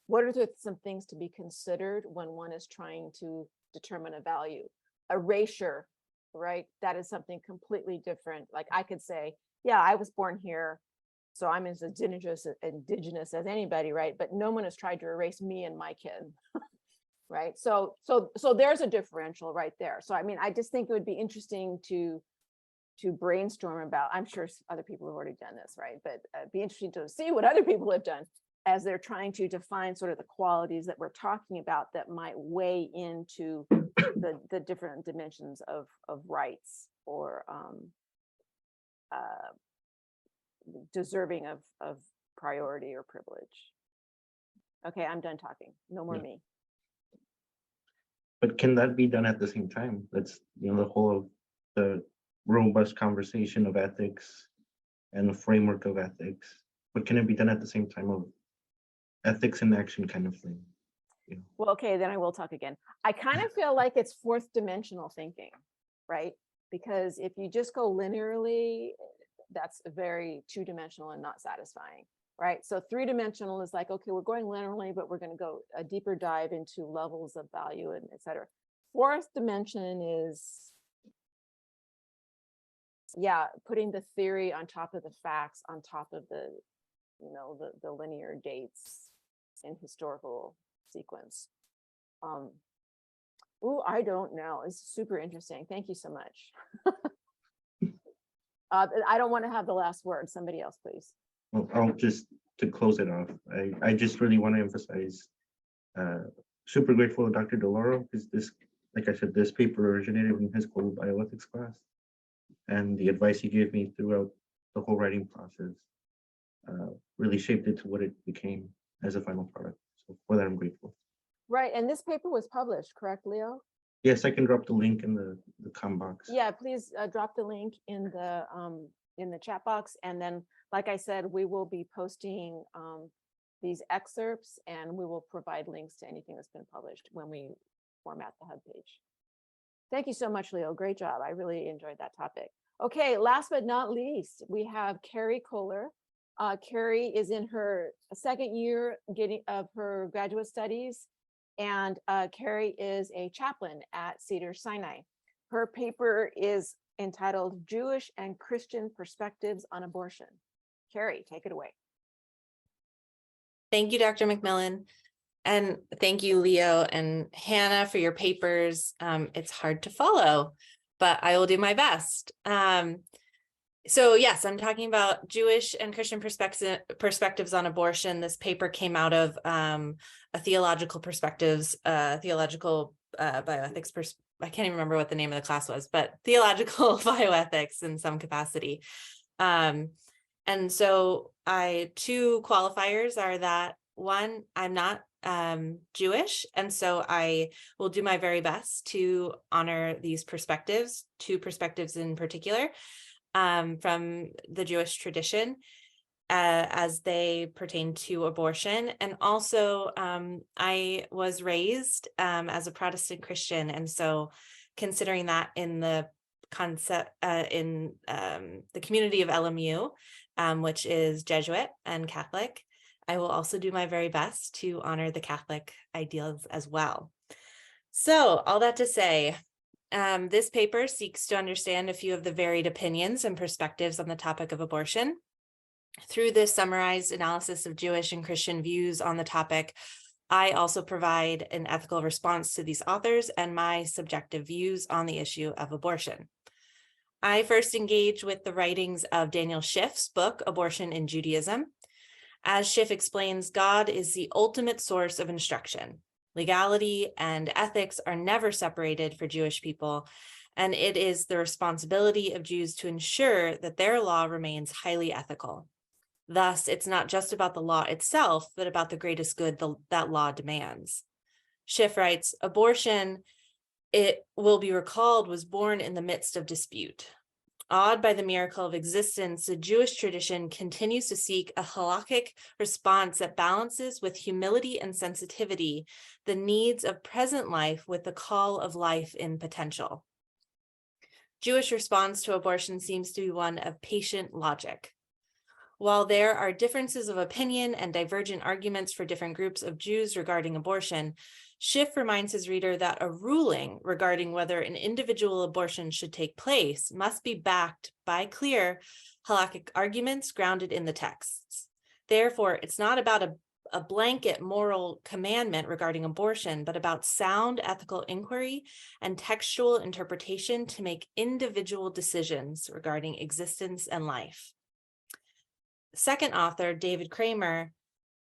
what are some things to be considered when one is trying to determine a value? Erasure, right? That is something completely different. Like, I could say, yeah, I was born here, so I'm as indigenous as anybody, right? But no one has tried to erase me and my kid. Right. So there's a differential right there. So I mean, I just think it would be interesting to brainstorm about. I'm sure other people have already done this, right? But it'd be interesting to see what other people have done as they're trying to define sort of the qualities that we're talking about that might weigh into the different dimensions of rights, or deserving of priority or privilege. Okay, I'm done talking. No more me. But can that be done at the same time? That's, you know, the whole of the robust conversation of ethics and the framework of ethics. But can it be done at the same time of ethics in action kind of thing? Yeah. Well, okay, then I will talk again. I kind of feel like it's fourth dimensional thinking, right? Because if you just go linearly, that's very two-dimensional and not satisfying. Right. So three-dimensional is like, okay, we're going linearly, but we're going to go a deeper dive into levels of value and et cetera. Fourth dimension is, yeah, putting the theory on top of the facts, on top of the, you know, the linear dates and historical sequence. I don't know. It's super interesting. Thank you so much. I don't want to have the last word. Somebody else, please. Well, I'll just, to close it off, I just really want to emphasize, super grateful to Dr. DeLauro, because this, like I said, this paper originated in his global bioethics class, and the advice he gave me throughout the whole writing process really shaped it to what it became as a final product. So for that, I'm grateful. Right, and this paper was published, correct, Leo? Yes, I can drop the link in the com box. Yeah, please drop the link in the chat box, and then, like I said, we will be posting these excerpts, and we will provide links to anything that's been published when we format the hub page. Thank you so much, Leo. Great job. I really enjoyed that topic. Okay, last but not least, we have Carrie Kohler. Carrie is in her second year of her graduate studies And Carrie is a chaplain at Cedar Sinai. Her paper is entitled Jewish and Christian Perspectives on Abortion. Carrie, take it away. Thank you, Dr. McMillan. And thank you, Leo and Hannah, for your papers. It's hard to follow, but I will do my best. So yes, I'm talking about Jewish and Christian perspectives on abortion. This paper came out of a theological perspectives, theological bioethics. I can't even remember what the name of the class was, but theological bioethics in some capacity. And so two qualifiers are that one, I'm not Jewish, and so I will do my very best to honor these perspectives, two perspectives in particular, from the Jewish tradition as they pertain to abortion. And also I was raised as a Protestant Christian, and so considering that in the concept in the community of LMU, which is Jesuit and Catholic, I will also do my very best to honor the Catholic ideals as well. So all that to say, this paper seeks to understand a few of the varied opinions and perspectives on the topic of abortion. Through this summarized analysis of Jewish and Christian views on the topic, I also provide an ethical response to these authors and my subjective views on the issue of abortion. I first engage with the writings of Daniel Schiff's book, Abortion in Judaism. As Schiff explains, God is the ultimate source of instruction. Legality and ethics are never separated for Jewish people, and it is the responsibility of Jews to ensure that their law remains highly ethical. Thus, it's not just about the law itself, but about the greatest good that law demands. Schiff writes, abortion, it will be recalled, was born in the midst of dispute. Awed by the miracle of existence, the Jewish tradition continues to seek a halakhic response that balances with humility and sensitivity the needs of present life with the call of life in potential. Jewish response to abortion seems to be one of patient logic. While there are differences of opinion and divergent arguments for different groups of Jews regarding abortion, Schiff reminds his reader that a ruling regarding whether an individual abortion should take place must be backed by clear halakhic arguments grounded in the texts. Therefore, it's not about a blanket moral commandment regarding abortion, but about sound ethical inquiry and textual interpretation to make individual decisions regarding existence and life. Second author, David Kramer,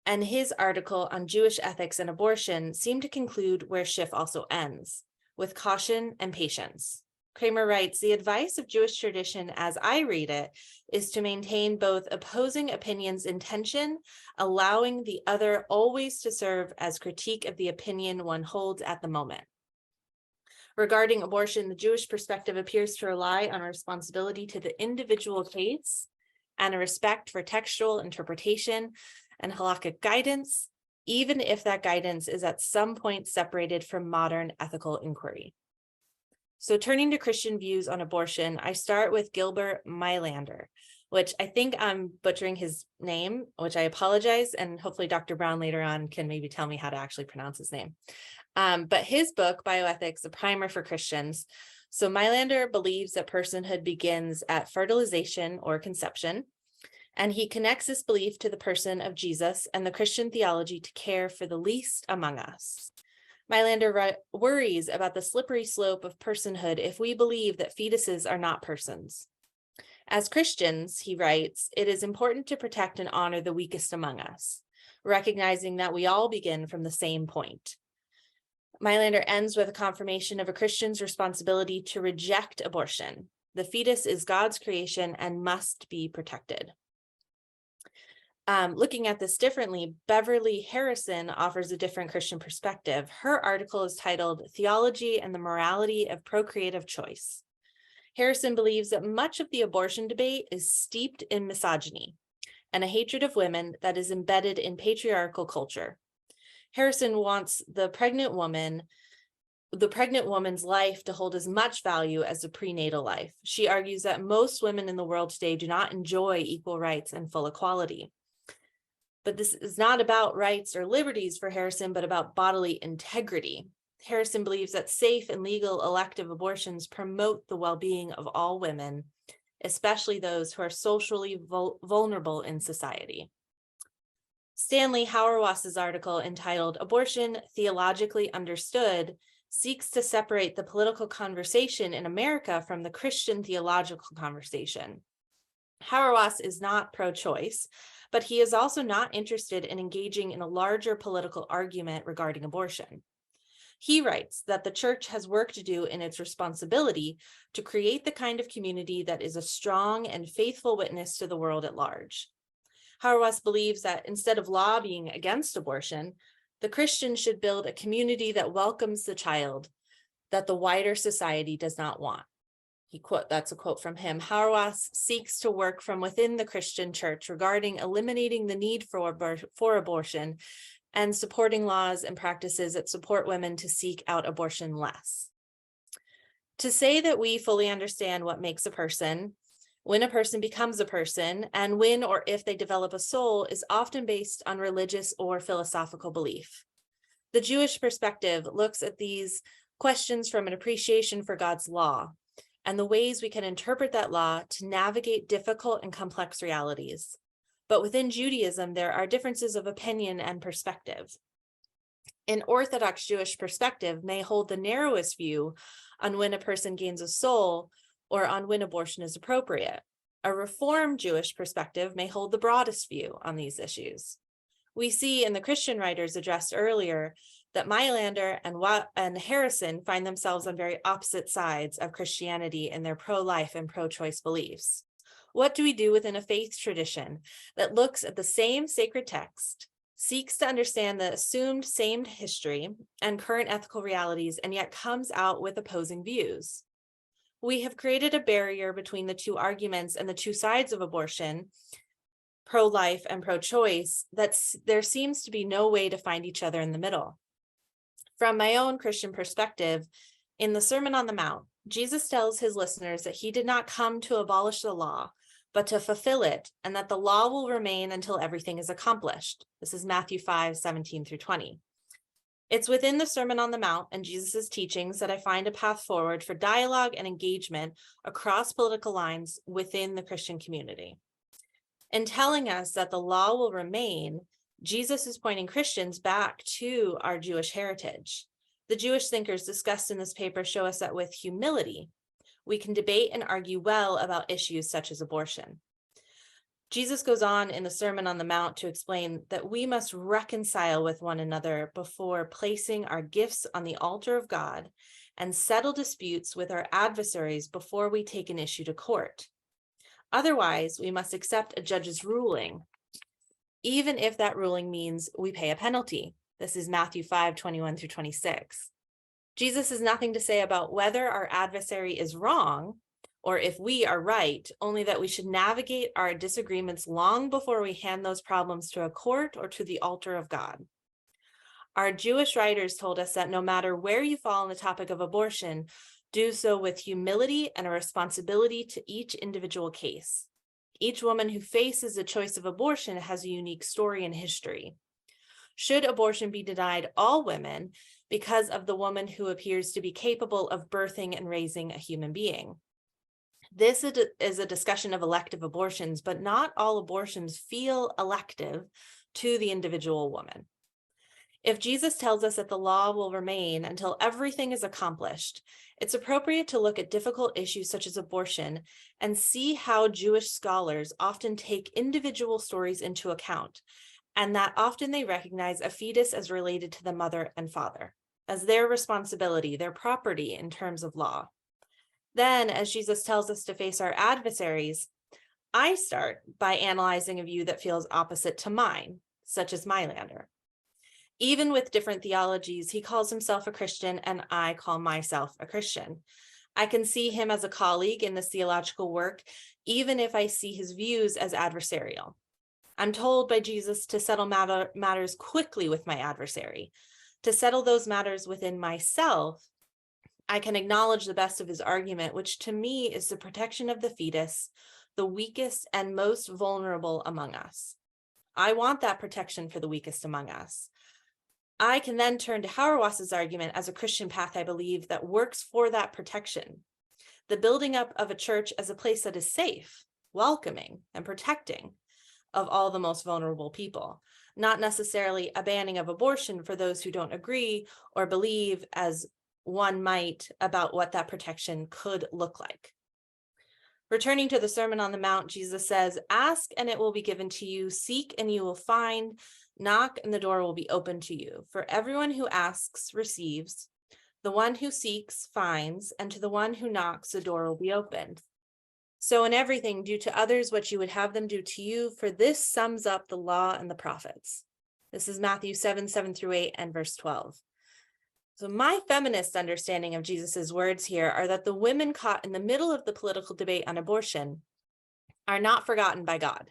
and his article on Jewish ethics and abortion seem to conclude where Schiff also ends, with caution and patience. Kramer writes, the advice of Jewish tradition, as I read it, is to maintain both opposing opinions in tension, allowing the other always to serve as critique of the opinion one holds at the moment. Regarding abortion, the Jewish perspective appears to rely on a responsibility to the individual case and a respect for textual interpretation and halakhic guidance, even if that guidance is at some point separated from modern ethical inquiry. So turning to Christian views on abortion, I start with Gilbert Meilander, which I think I'm butchering his name, which I apologize, and hopefully Dr. Brown later on can maybe tell me how to actually pronounce his name. But his book, Bioethics, a primer for Christians. So Meilander believes that personhood begins at fertilization or conception, and he connects this belief to the person of Jesus and the Christian theology to care for the least among us. Meilander worries about the slippery slope of personhood if we believe that fetuses are not persons. As Christians, he writes, it is important to protect and honor the weakest among us, recognizing that we all begin from the same point. Meilander ends with a confirmation of a Christian's responsibility to reject abortion. The fetus is God's creation and must be protected. Looking at this differently, Beverly Harrison offers a different Christian perspective. Her article is titled Theology and the Morality of Procreative Choice. Harrison believes that much of the abortion debate is steeped in misogyny and a hatred of women that is embedded in patriarchal culture. Harrison wants the pregnant woman's life to hold as much value as the prenatal life. She argues that most women in the world today do not enjoy equal rights and full equality. But this is not about rights or liberties for Harrison, but about bodily integrity. Harrison believes that safe and legal elective abortions promote the well-being of all women, especially those who are socially vulnerable in society. Stanley Hauerwas's article entitled "Abortion Theologically Understood" seeks to separate the political conversation in America from the Christian theological conversation. Hauerwas is not pro-choice, but he is also not interested in engaging in a larger political argument regarding abortion. He writes that the church has work to do in its responsibility to create the kind of community that is a strong and faithful witness to the world at large. Hauerwas believes that instead of lobbying against abortion, the Christian should build a community that welcomes the child that the wider society does not want. That's a quote from him. Hauerwas seeks to work from within the Christian church regarding eliminating the need for abortion and supporting laws and practices that support women to seek out abortion less. To say that we fully understand what makes a person, when a person becomes a person, and when or if they develop a soul is often based on religious or philosophical belief. The Jewish perspective looks at these questions from an appreciation for God's law and the ways we can interpret that law to navigate difficult and complex realities. But within Judaism, there are differences of opinion and perspective. An Orthodox Jewish perspective may hold the narrowest view on when a person gains a soul or on when abortion is appropriate. A Reformed Jewish perspective may hold the broadest view on these issues. We see in the Christian writers addressed earlier that Mailander and Harrison find themselves on very opposite sides of Christianity in their pro-life and pro-choice beliefs. What do we do within a faith tradition that looks at the same sacred text, seeks to understand the assumed same history and current ethical realities, and yet comes out with opposing views? We have created a barrier between the two arguments and the two sides of abortion, pro-life and pro-choice, that there seems to be no way to find each other in the middle. From my own Christian perspective, in the Sermon on the Mount, Jesus tells his listeners that he did not come to abolish the law, but to fulfill it, and that the law will remain until everything is accomplished. This is Matthew 5:17-20. It's within the Sermon on the Mount and Jesus's teachings that I find a path forward for dialogue and engagement across political lines within the Christian community. In telling us that the law will remain, Jesus is pointing Christians back to our Jewish heritage. The Jewish thinkers discussed in this paper show us that with humility, we can debate and argue well about issues such as abortion. Jesus goes on in the Sermon on the Mount to explain that we must reconcile with one another before placing our gifts on the altar of God and settle disputes with our adversaries before we take an issue to court. Otherwise, we must accept a judge's ruling, even if that ruling means we pay a penalty. This is Matthew 5:21-26. Jesus has nothing to say about whether our adversary is wrong or if we are right, only that we should navigate our disagreements long before we hand those problems to a court or to the altar of God. Our Jewish writers told us that no matter where you fall on the topic of abortion, do so with humility and a responsibility to each individual case. Each woman who faces the choice of abortion has a unique story and history. Should abortion be denied all women because of the woman who appears to be capable of birthing and raising a human being? This is a discussion of elective abortions, but not all abortions feel elective to the individual woman. If Jesus tells us that the law will remain until everything is accomplished, it's appropriate to look at difficult issues such as abortion and see how Jewish scholars often take individual stories into account, and that often they recognize a fetus as related to the mother and father, as their responsibility, their property in terms of law. Then, as Jesus tells us to face our adversaries, I start by analyzing a view that feels opposite to mine, such as Mailander. Even with different theologies, he calls himself a Christian and I call myself a Christian. I can see him as a colleague in this theological work, even if I see his views as adversarial. I'm told by Jesus to settle matters quickly with my adversary. To settle those matters within myself, I can acknowledge the best of his argument, which to me is the protection of the fetus, the weakest and most vulnerable among us. I want that protection for the weakest among us. I can then turn to Hauerwas's argument as a Christian path, I believe, that works for that protection. The building up of a church as a place that is safe, welcoming, and protecting of all the most vulnerable people, not necessarily a banning of abortion for those who don't agree or believe as one might about what that protection could look like. Returning to the Sermon on the Mount, Jesus says, "Ask and it will be given to you, seek and you will find, knock and the door will be open to you. For everyone who asks receives, the one who seeks finds, and to the one who knocks the door will be opened. So in everything, do to others what you would have them do to you, for this sums up the law and the prophets." This is Matthew 7:7-8, and verse 12. So my feminist understanding of Jesus's words here are that the women caught in the middle of the political debate on abortion are not forgotten by God,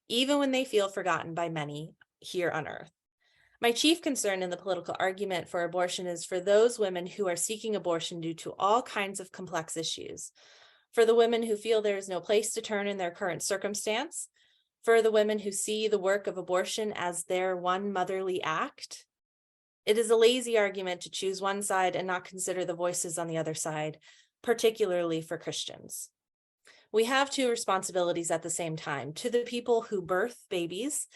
even when they feel forgotten by many here on earth. My chief concern in the political argument for abortion is for those women who are seeking abortion due to all kinds of complex issues, for the women who feel there is no place to turn in their current circumstance, for the women who see the work of abortion as their one motherly act. It is a lazy argument to choose one side and not consider the voices on the other side, particularly for Christians. We have two responsibilities at the same time, to the people who birth babies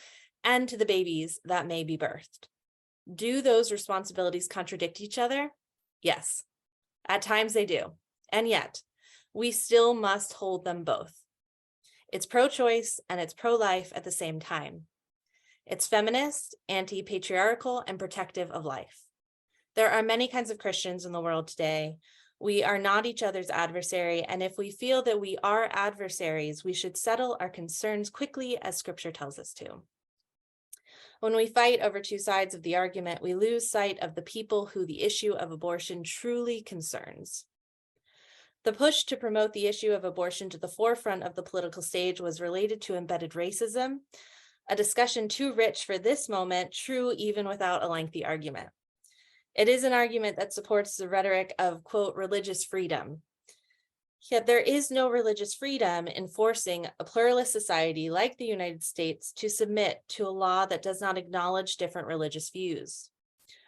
and to the babies that may be birthed. Do those responsibilities contradict each other? Yes, at times they do. And yet, we still must hold them both. It's pro-choice and it's pro-life at the same time. It's feminist, anti-patriarchal, and protective of life. There are many kinds of Christians in the world today. We are not each other's adversary, and if we feel that we are adversaries, we should settle our concerns quickly, as Scripture tells us to. When we fight over two sides of the argument, we lose sight of the people who the issue of abortion truly concerns. The push to promote the issue of abortion to the forefront of the political stage was related to embedded racism, a discussion too rich for this moment, true even without a lengthy argument. It is an argument that supports the rhetoric of, quote, religious freedom. Yet there is no religious freedom in forcing a pluralist society like the United States to submit to a law that does not acknowledge different religious views.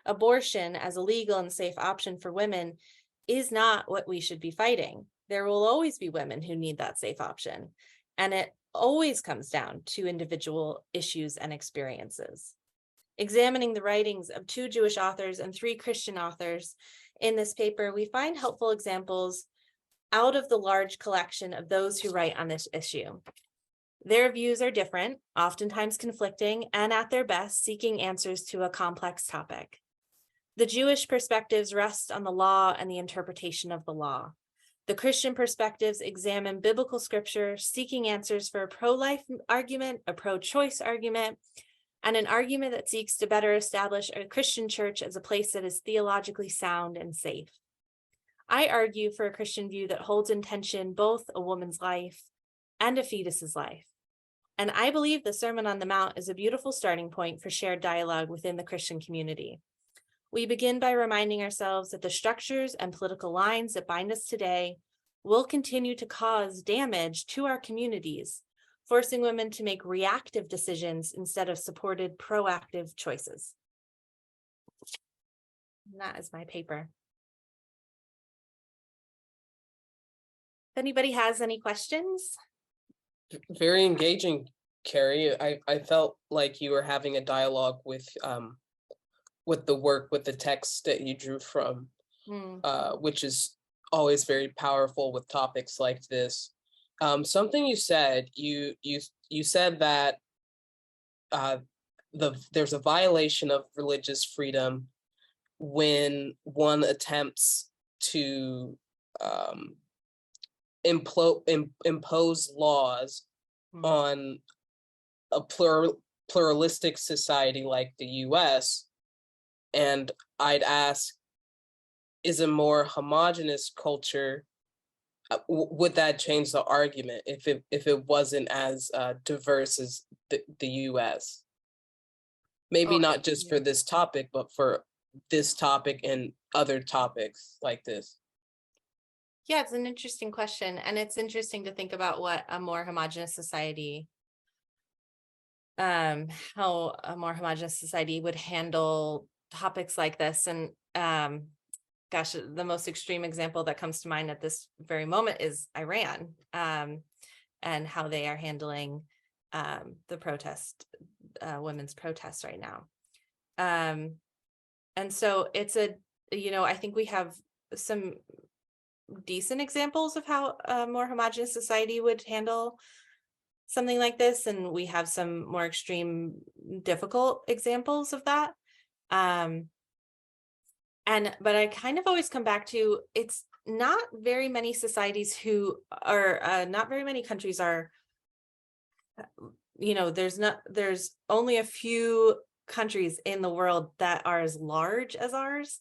Abortion as a legal and safe option for women is not what we should be fighting. There will always be women who need that safe option, and it always comes down to individual issues and experiences. Examining the writings of 2 Jewish authors and 3 Christian authors in this paper, we find helpful examples out of the large collection of those who write on this issue. Their views are different, oftentimes conflicting, and at their best, seeking answers to a complex topic. The Jewish perspectives rest on the law and the interpretation of the law. The Christian perspectives examine biblical scripture, seeking answers for a pro-life argument, a pro-choice argument, and an argument that seeks to better establish a Christian church as a place that is theologically sound and safe. I argue for a Christian view that holds in tension both a woman's life and a fetus's life. And I believe the Sermon on the Mount is a beautiful starting point for shared dialogue within the Christian community. We begin by reminding ourselves that the structures and political lines that bind us today will continue to cause damage to our communities, forcing women to make reactive decisions instead of supported proactive choices. And that is my paper. If anybody has any questions? Very engaging, Carrie. I felt like you were having a dialogue with the text that you drew from, which is always very powerful with topics like this. Something you said, you said that there's a violation of religious freedom when one attempts to impose laws on a pluralistic society like the US. And I'd ask, is a more homogenous culture, would that change the argument if it wasn't as diverse as the US? Maybe not just for this topic, but for this topic and other topics like this. Yeah, it's an interesting question. And it's interesting to think about what a more homogenous society how a more homogenous society would handle topics like this. And gosh, the most extreme example that comes to mind at this very moment is Iran, and how they are handling the protest, women's protests right now. And so it's I think we have some decent examples of how a more homogenous society would handle something like this, and we have some more extreme, difficult examples of that. But I kind of always come back to, it's not very many societies who are, not very many countries are, there's only a few countries in the world that are as large as ours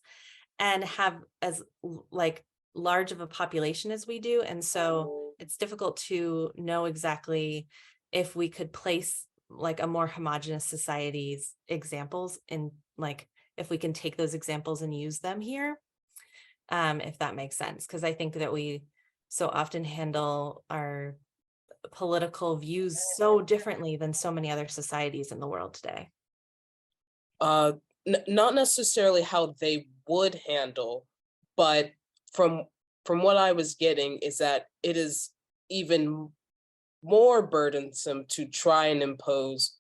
and have as like large of a population as we do. And so it's difficult to know exactly if we could place like a more homogenous society's examples in, like, if we can take those examples and use them here, if that makes sense. Because I think that we so often handle our political views so differently than so many other societies in the world today. Not necessarily how they would handle, but from what I was getting is that it is even more burdensome to try and impose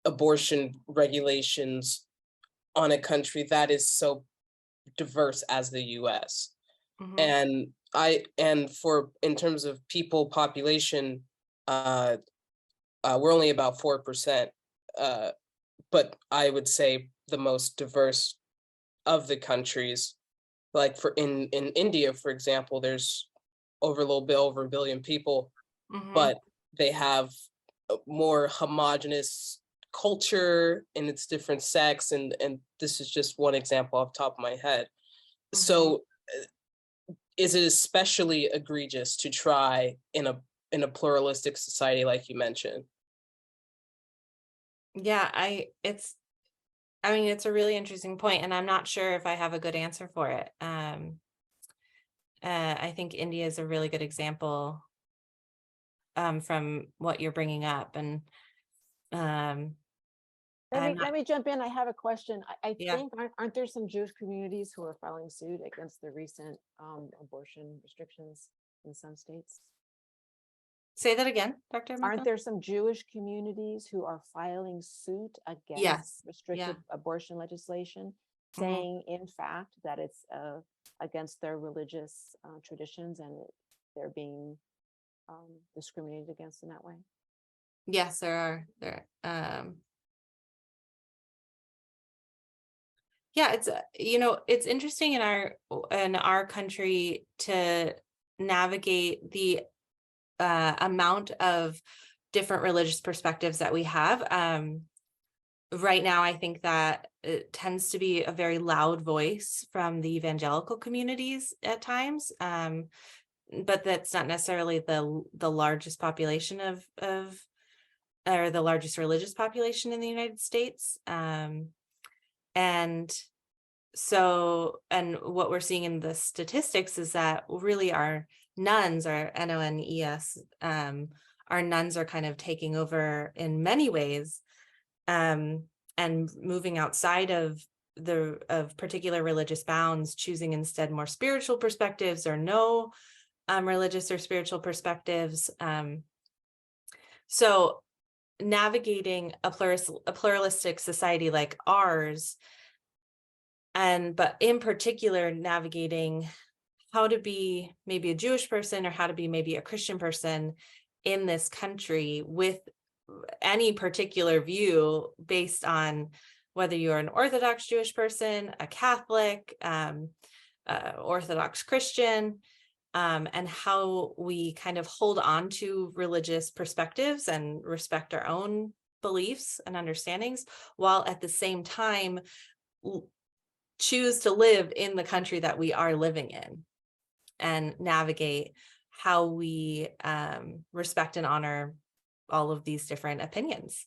abortion regulations on a country that is so diverse as the US. Mhm. And in terms of people population, we're only about 4%, but I would say the most diverse of the countries. Like in India, for example, there's a little bit over 1 billion people, Mhm. but they have a more homogenous culture in its different sects, and this is just one example off the top of my head. Mhm. So is it especially egregious to try in a pluralistic society like you mentioned? Yeah, it's a really interesting point, and I'm not sure if I have a good answer for it. I think India is a really good example, from what you're bringing up, and um, I'm not, Let me jump in. I have a question. I yeah. think aren't there some Jewish communities who are filing suit against the recent abortion restrictions in some states? Say that again, Dr. Aren't Michael? there some Jewish communities who are filing suit against Yes. restrictive Yeah. abortion legislation, Mhm. saying in fact that it's against their religious traditions and they're being discriminated against in that way? Yes, there are. Yeah, it's it's interesting in our country to navigate the amount of different religious perspectives that we have. Right now, I think that it tends to be a very loud voice from the evangelical communities at times, but that's not necessarily the largest population or the largest religious population in the United States. And so, and what we're seeing in the statistics is that really our nuns, our NONES, our nuns are kind of taking over in many ways, and moving outside of particular religious bounds, choosing instead more spiritual perspectives or no religious or spiritual perspectives. So navigating a pluralistic society like ours, but in particular navigating how to be maybe a Jewish person or how to be maybe a Christian person in this country with any particular view based on whether you're an Orthodox Jewish person, a Catholic, Orthodox Christian, and how we kind of hold on to religious perspectives and respect our own beliefs and understandings, while at the same time choose to live in the country that we are living in and navigate how we respect and honor all of these different opinions.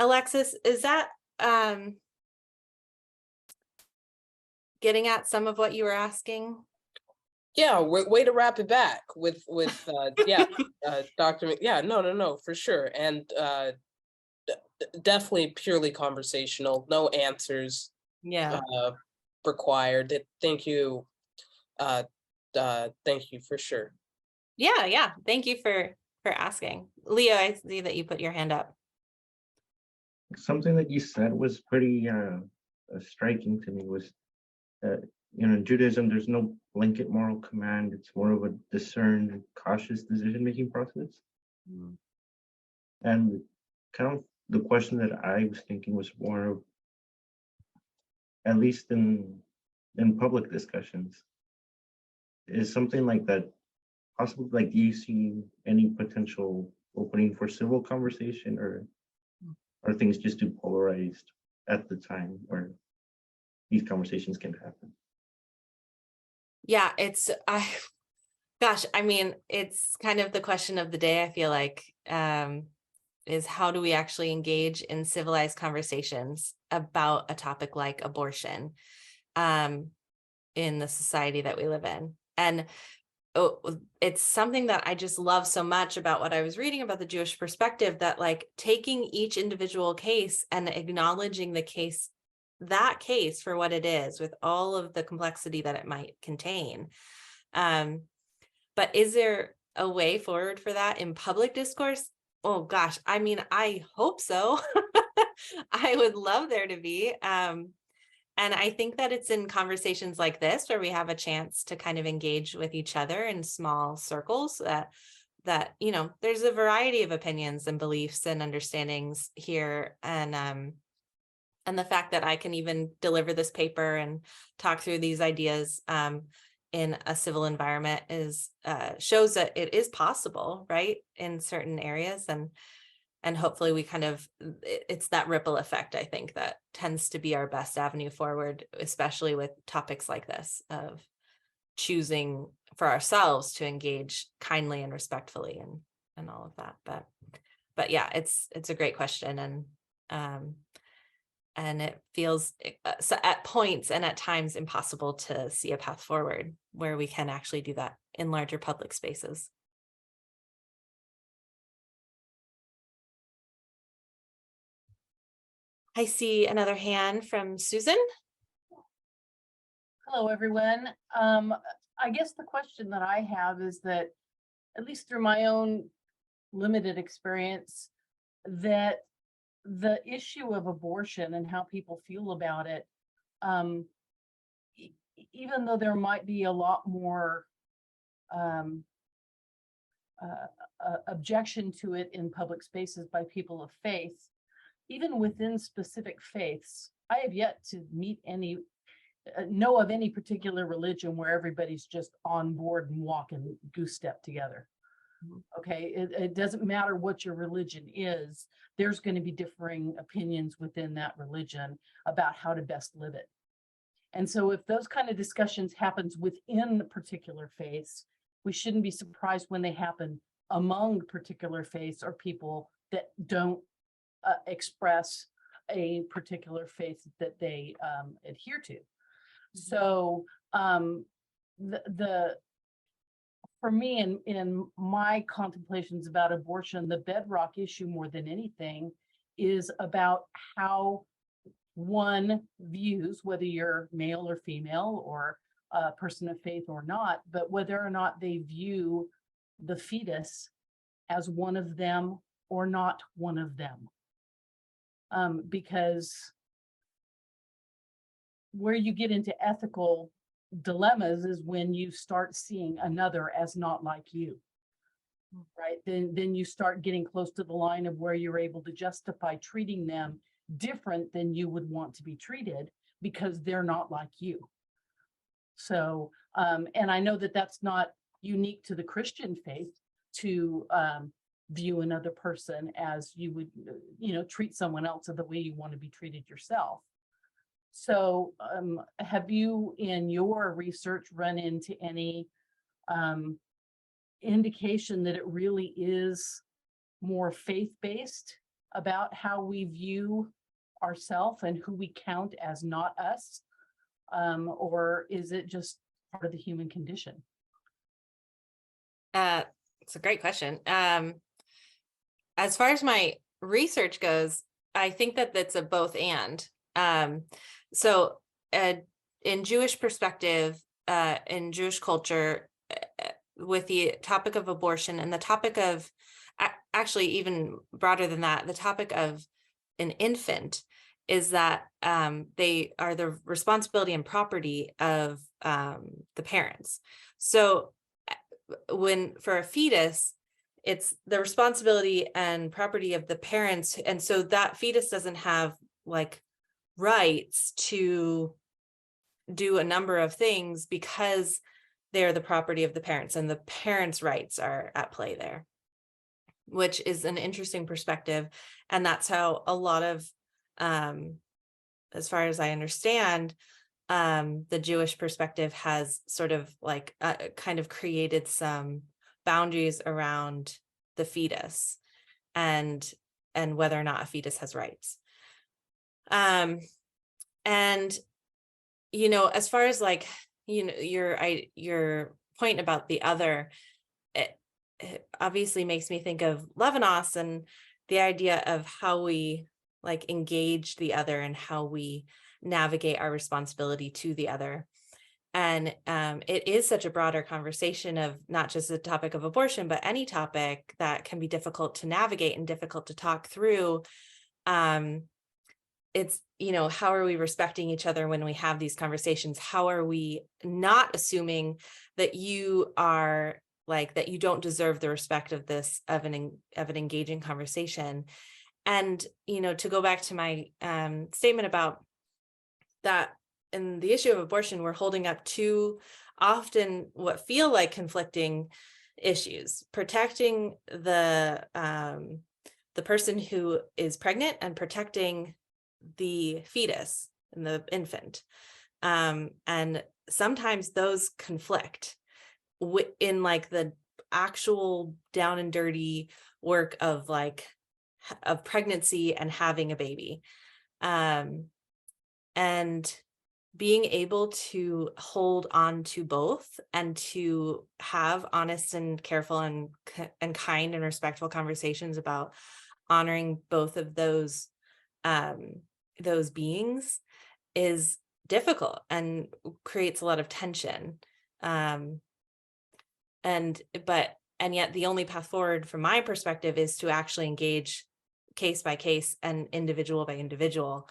Alexis, is that getting at some of what you were asking? Yeah, way to wrap it back with yeah, Dr. Yeah, no, for sure. And definitely purely conversational, no answers Yeah. required. Thank you. Thank you for sure. Yeah. Thank you for asking. Leo, I see that you put your hand up. Something that you said was pretty striking to me was in Judaism, there's no blanket moral command. It's more of a discerned, cautious decision-making process. Mm. And kind of the question that I was thinking was more of, at least in public discussions, is something like that possible? Like, do you see any potential opening for civil conversation, or are things just too polarized at the time where these conversations can happen? Yeah, gosh, I mean, it's kind of the question of the day, I feel like, is how do we actually engage in civilized conversations about a topic like abortion in the society that we live in? And it's something that I just love so much about what I was reading about the Jewish perspective, that like taking each individual case and acknowledging that case for what it is, with all of the complexity that it might contain. But is there a way forward for that in public discourse? Oh gosh, I mean, I hope so. I would love there to be. And I think that it's in conversations like this where we have a chance to kind of engage with each other in small circles, that there's a variety of opinions and beliefs and understandings here. And the fact that I can even deliver this paper and talk through these ideas in a civil environment shows that it is possible, right, in certain areas. And hopefully we it's that ripple effect, I think, that tends to be our best avenue forward, especially with topics like this, of choosing for ourselves to engage kindly and respectfully and all of that. But yeah, it's a great question. And it feels so at points and at times impossible to see a path forward where we can actually do that in larger public spaces. I see another hand from Susan. Hello, everyone. I guess the question that I have is that, at least through my own limited experience, that the issue of abortion and how people feel about it, even though there might be a lot more objection to it in public spaces by people of faith, even within specific faiths, I have yet to know of any particular religion where everybody's just on board and walking goose step together. Okay, it doesn't matter what your religion is, there's going to be differing opinions within that religion about how to best live it. And so if those kind of discussions happens within the particular faiths, we shouldn't be surprised when they happen among particular faiths or people that don't express a particular faith that they adhere to. So for me, in my contemplations about abortion, the bedrock issue more than anything is about how one views, whether you're male or female or a person of faith or not, but whether or not they view the fetus as one of them or not one of them. Because where you get into ethical dilemmas is when you start seeing another as not like you, right? Then you start getting close to the line of where you're able to justify treating them different than you would want to be treated because they're not like you. So, and I know that that's not unique to the Christian faith to view another person as you would, treat someone else the way you want to be treated yourself. So have you in your research run into any indication that it really is more faith-based about how we view ourselves and who we count as not us? Or is it just part of the human condition? It's a great question. As far as my research goes, I think that that's a both and. So in Jewish perspective, in Jewish culture, with the topic of abortion and the topic of, actually even broader than that, the topic of an infant is that they are the responsibility and property of the parents. So when for a fetus, it's the responsibility and property of the parents. And so that fetus doesn't have like rights to do a number of things because they're the property of the parents, and the parents' rights are at play there, which is an interesting perspective. And that's how a lot of, as far as I understand, the Jewish perspective has sort of like kind of created some boundaries around the fetus and whether or not a fetus has rights. And you know, as far as like, you know, your point about the other, it obviously makes me think of Levinas and the idea of how we like engage the other and how we navigate our responsibility to the other. And it is such a broader conversation of not just the topic of abortion, but any topic that can be difficult to navigate and difficult to talk through. It's, you know, how are we respecting each other when we have these conversations? How are we not assuming that you are like, that you don't deserve the respect of this, of an engaging conversation? And, you know, to go back to my statement about that in the issue of abortion, we're holding up two often what feel like conflicting issues: protecting the person who is pregnant and protecting the fetus and the infant. And sometimes those conflict in like the actual down and dirty work of like of pregnancy and having a baby. And being able to hold on to both and to have honest and careful and kind and respectful conversations about honoring both of those beings is difficult and creates a lot of tension. And yet the only path forward from my perspective is to actually engage case by case and individual by individual,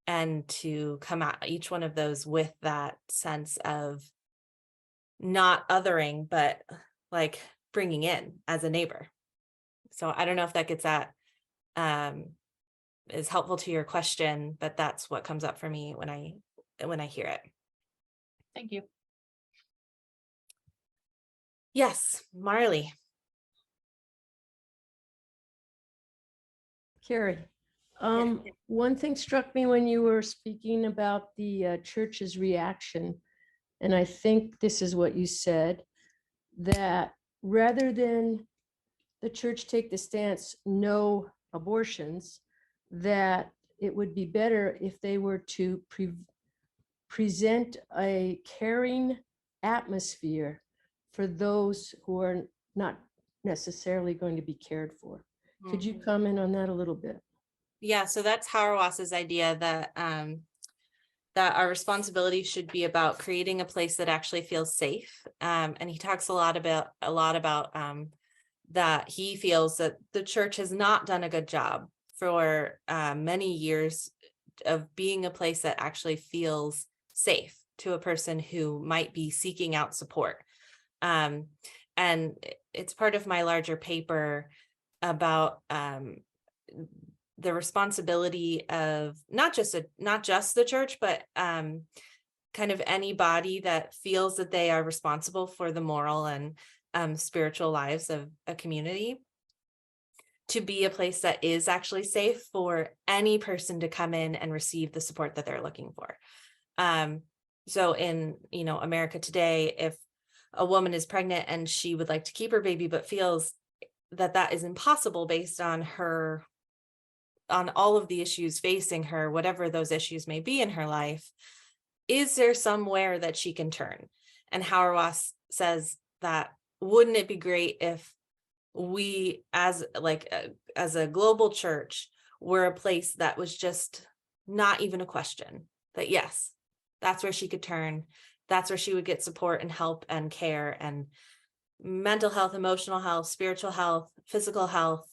and to come at each one of those with that sense of not othering, but like bringing in as a neighbor. So I don't know if that gets at, is helpful to your question, but that's what comes up for me when I hear it. Thank you. Yes, Marley. Carrie, one thing struck me when you were speaking about the church's reaction, and I think this is what you said, that rather than the church take the stance, no abortions, that it would be better if they were to present a caring atmosphere for those who are not necessarily going to be cared for. Could you comment on that a little bit? Yeah, so that's Hauerwas's idea that that our responsibility should be about creating a place that actually feels safe. And he talks a lot about that he feels that the church has not done a good job for many years of being a place that actually feels safe to a person who might be seeking out support. And it's part of my larger paper about the responsibility of not just the church, but kind of any body that feels that they are responsible for the moral and spiritual lives of a community, to be a place that is actually safe for any person to come in and receive the support that they're looking for. So in, you know, America today, if a woman is pregnant and she would like to keep her baby, but feels that that is impossible based on all of the issues facing her, whatever those issues may be in her life, is there somewhere that she can turn? And Hauerwas says that wouldn't it be great if we as as a global church were a place that was just not even a question, that yes, that's where she could turn, that's where she would get support and help and care and mental health, emotional health, spiritual health, physical health,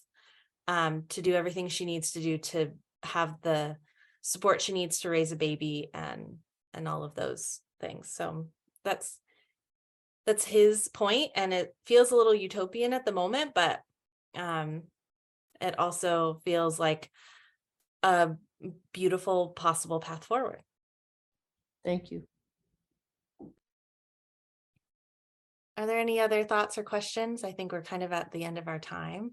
to do everything she needs to do to have the support she needs to raise a baby and all of those things. So that's his point, and it feels a little utopian at the moment, but it also feels like a beautiful possible path forward. Thank you. Are there any other thoughts or questions? I think we're kind of at the end of our time.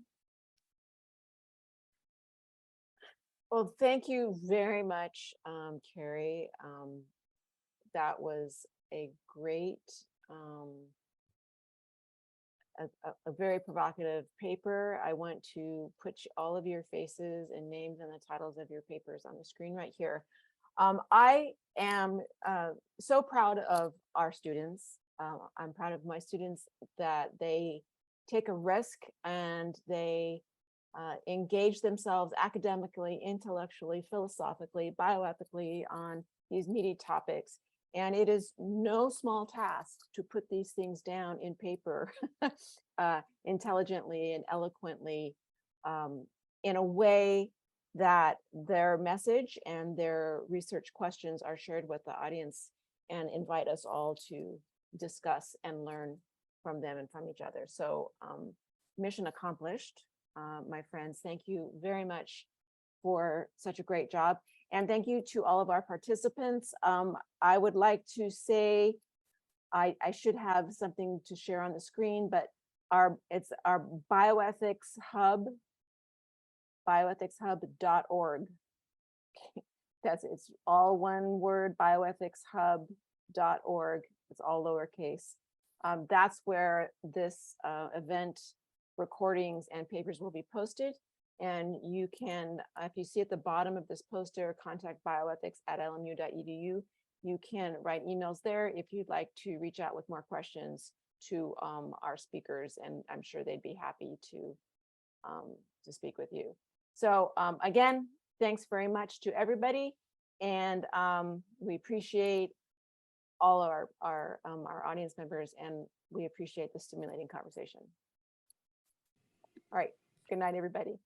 Well, thank you very much, Carrie. That was a great, a very provocative paper. I want to put all of your faces and names and the titles of your papers on the screen right here. I am so proud of our students. I'm proud of my students that they take a risk and they engage themselves academically, intellectually, philosophically, bioethically on these meaty topics. And it is no small task to put these things down in paper intelligently and eloquently, in a way that their message and their research questions are shared with the audience and invite us all to discuss and learn from them and from each other. So mission accomplished, my friends. Thank you very much for such a great job. And thank you to all of our participants. I would like to say, I should have something to share on the screen, but it's our Bioethics Hub, bioethicshub.org. It's all one word, bioethicshub.org. It's all lowercase. That's where this event recordings and papers will be posted. And you can, if you see at the bottom of this poster, contact bioethics@lmu.edu. You can write emails there if you'd like to reach out with more questions to our speakers, and I'm sure they'd be happy to speak with you. So again, thanks very much to everybody, and we appreciate all of our audience members, and we appreciate the stimulating conversation. All right, good night, everybody.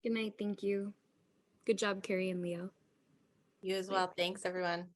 Good night. Thank you. Good job, Carrie and Leo. You as well. Thanks, everyone.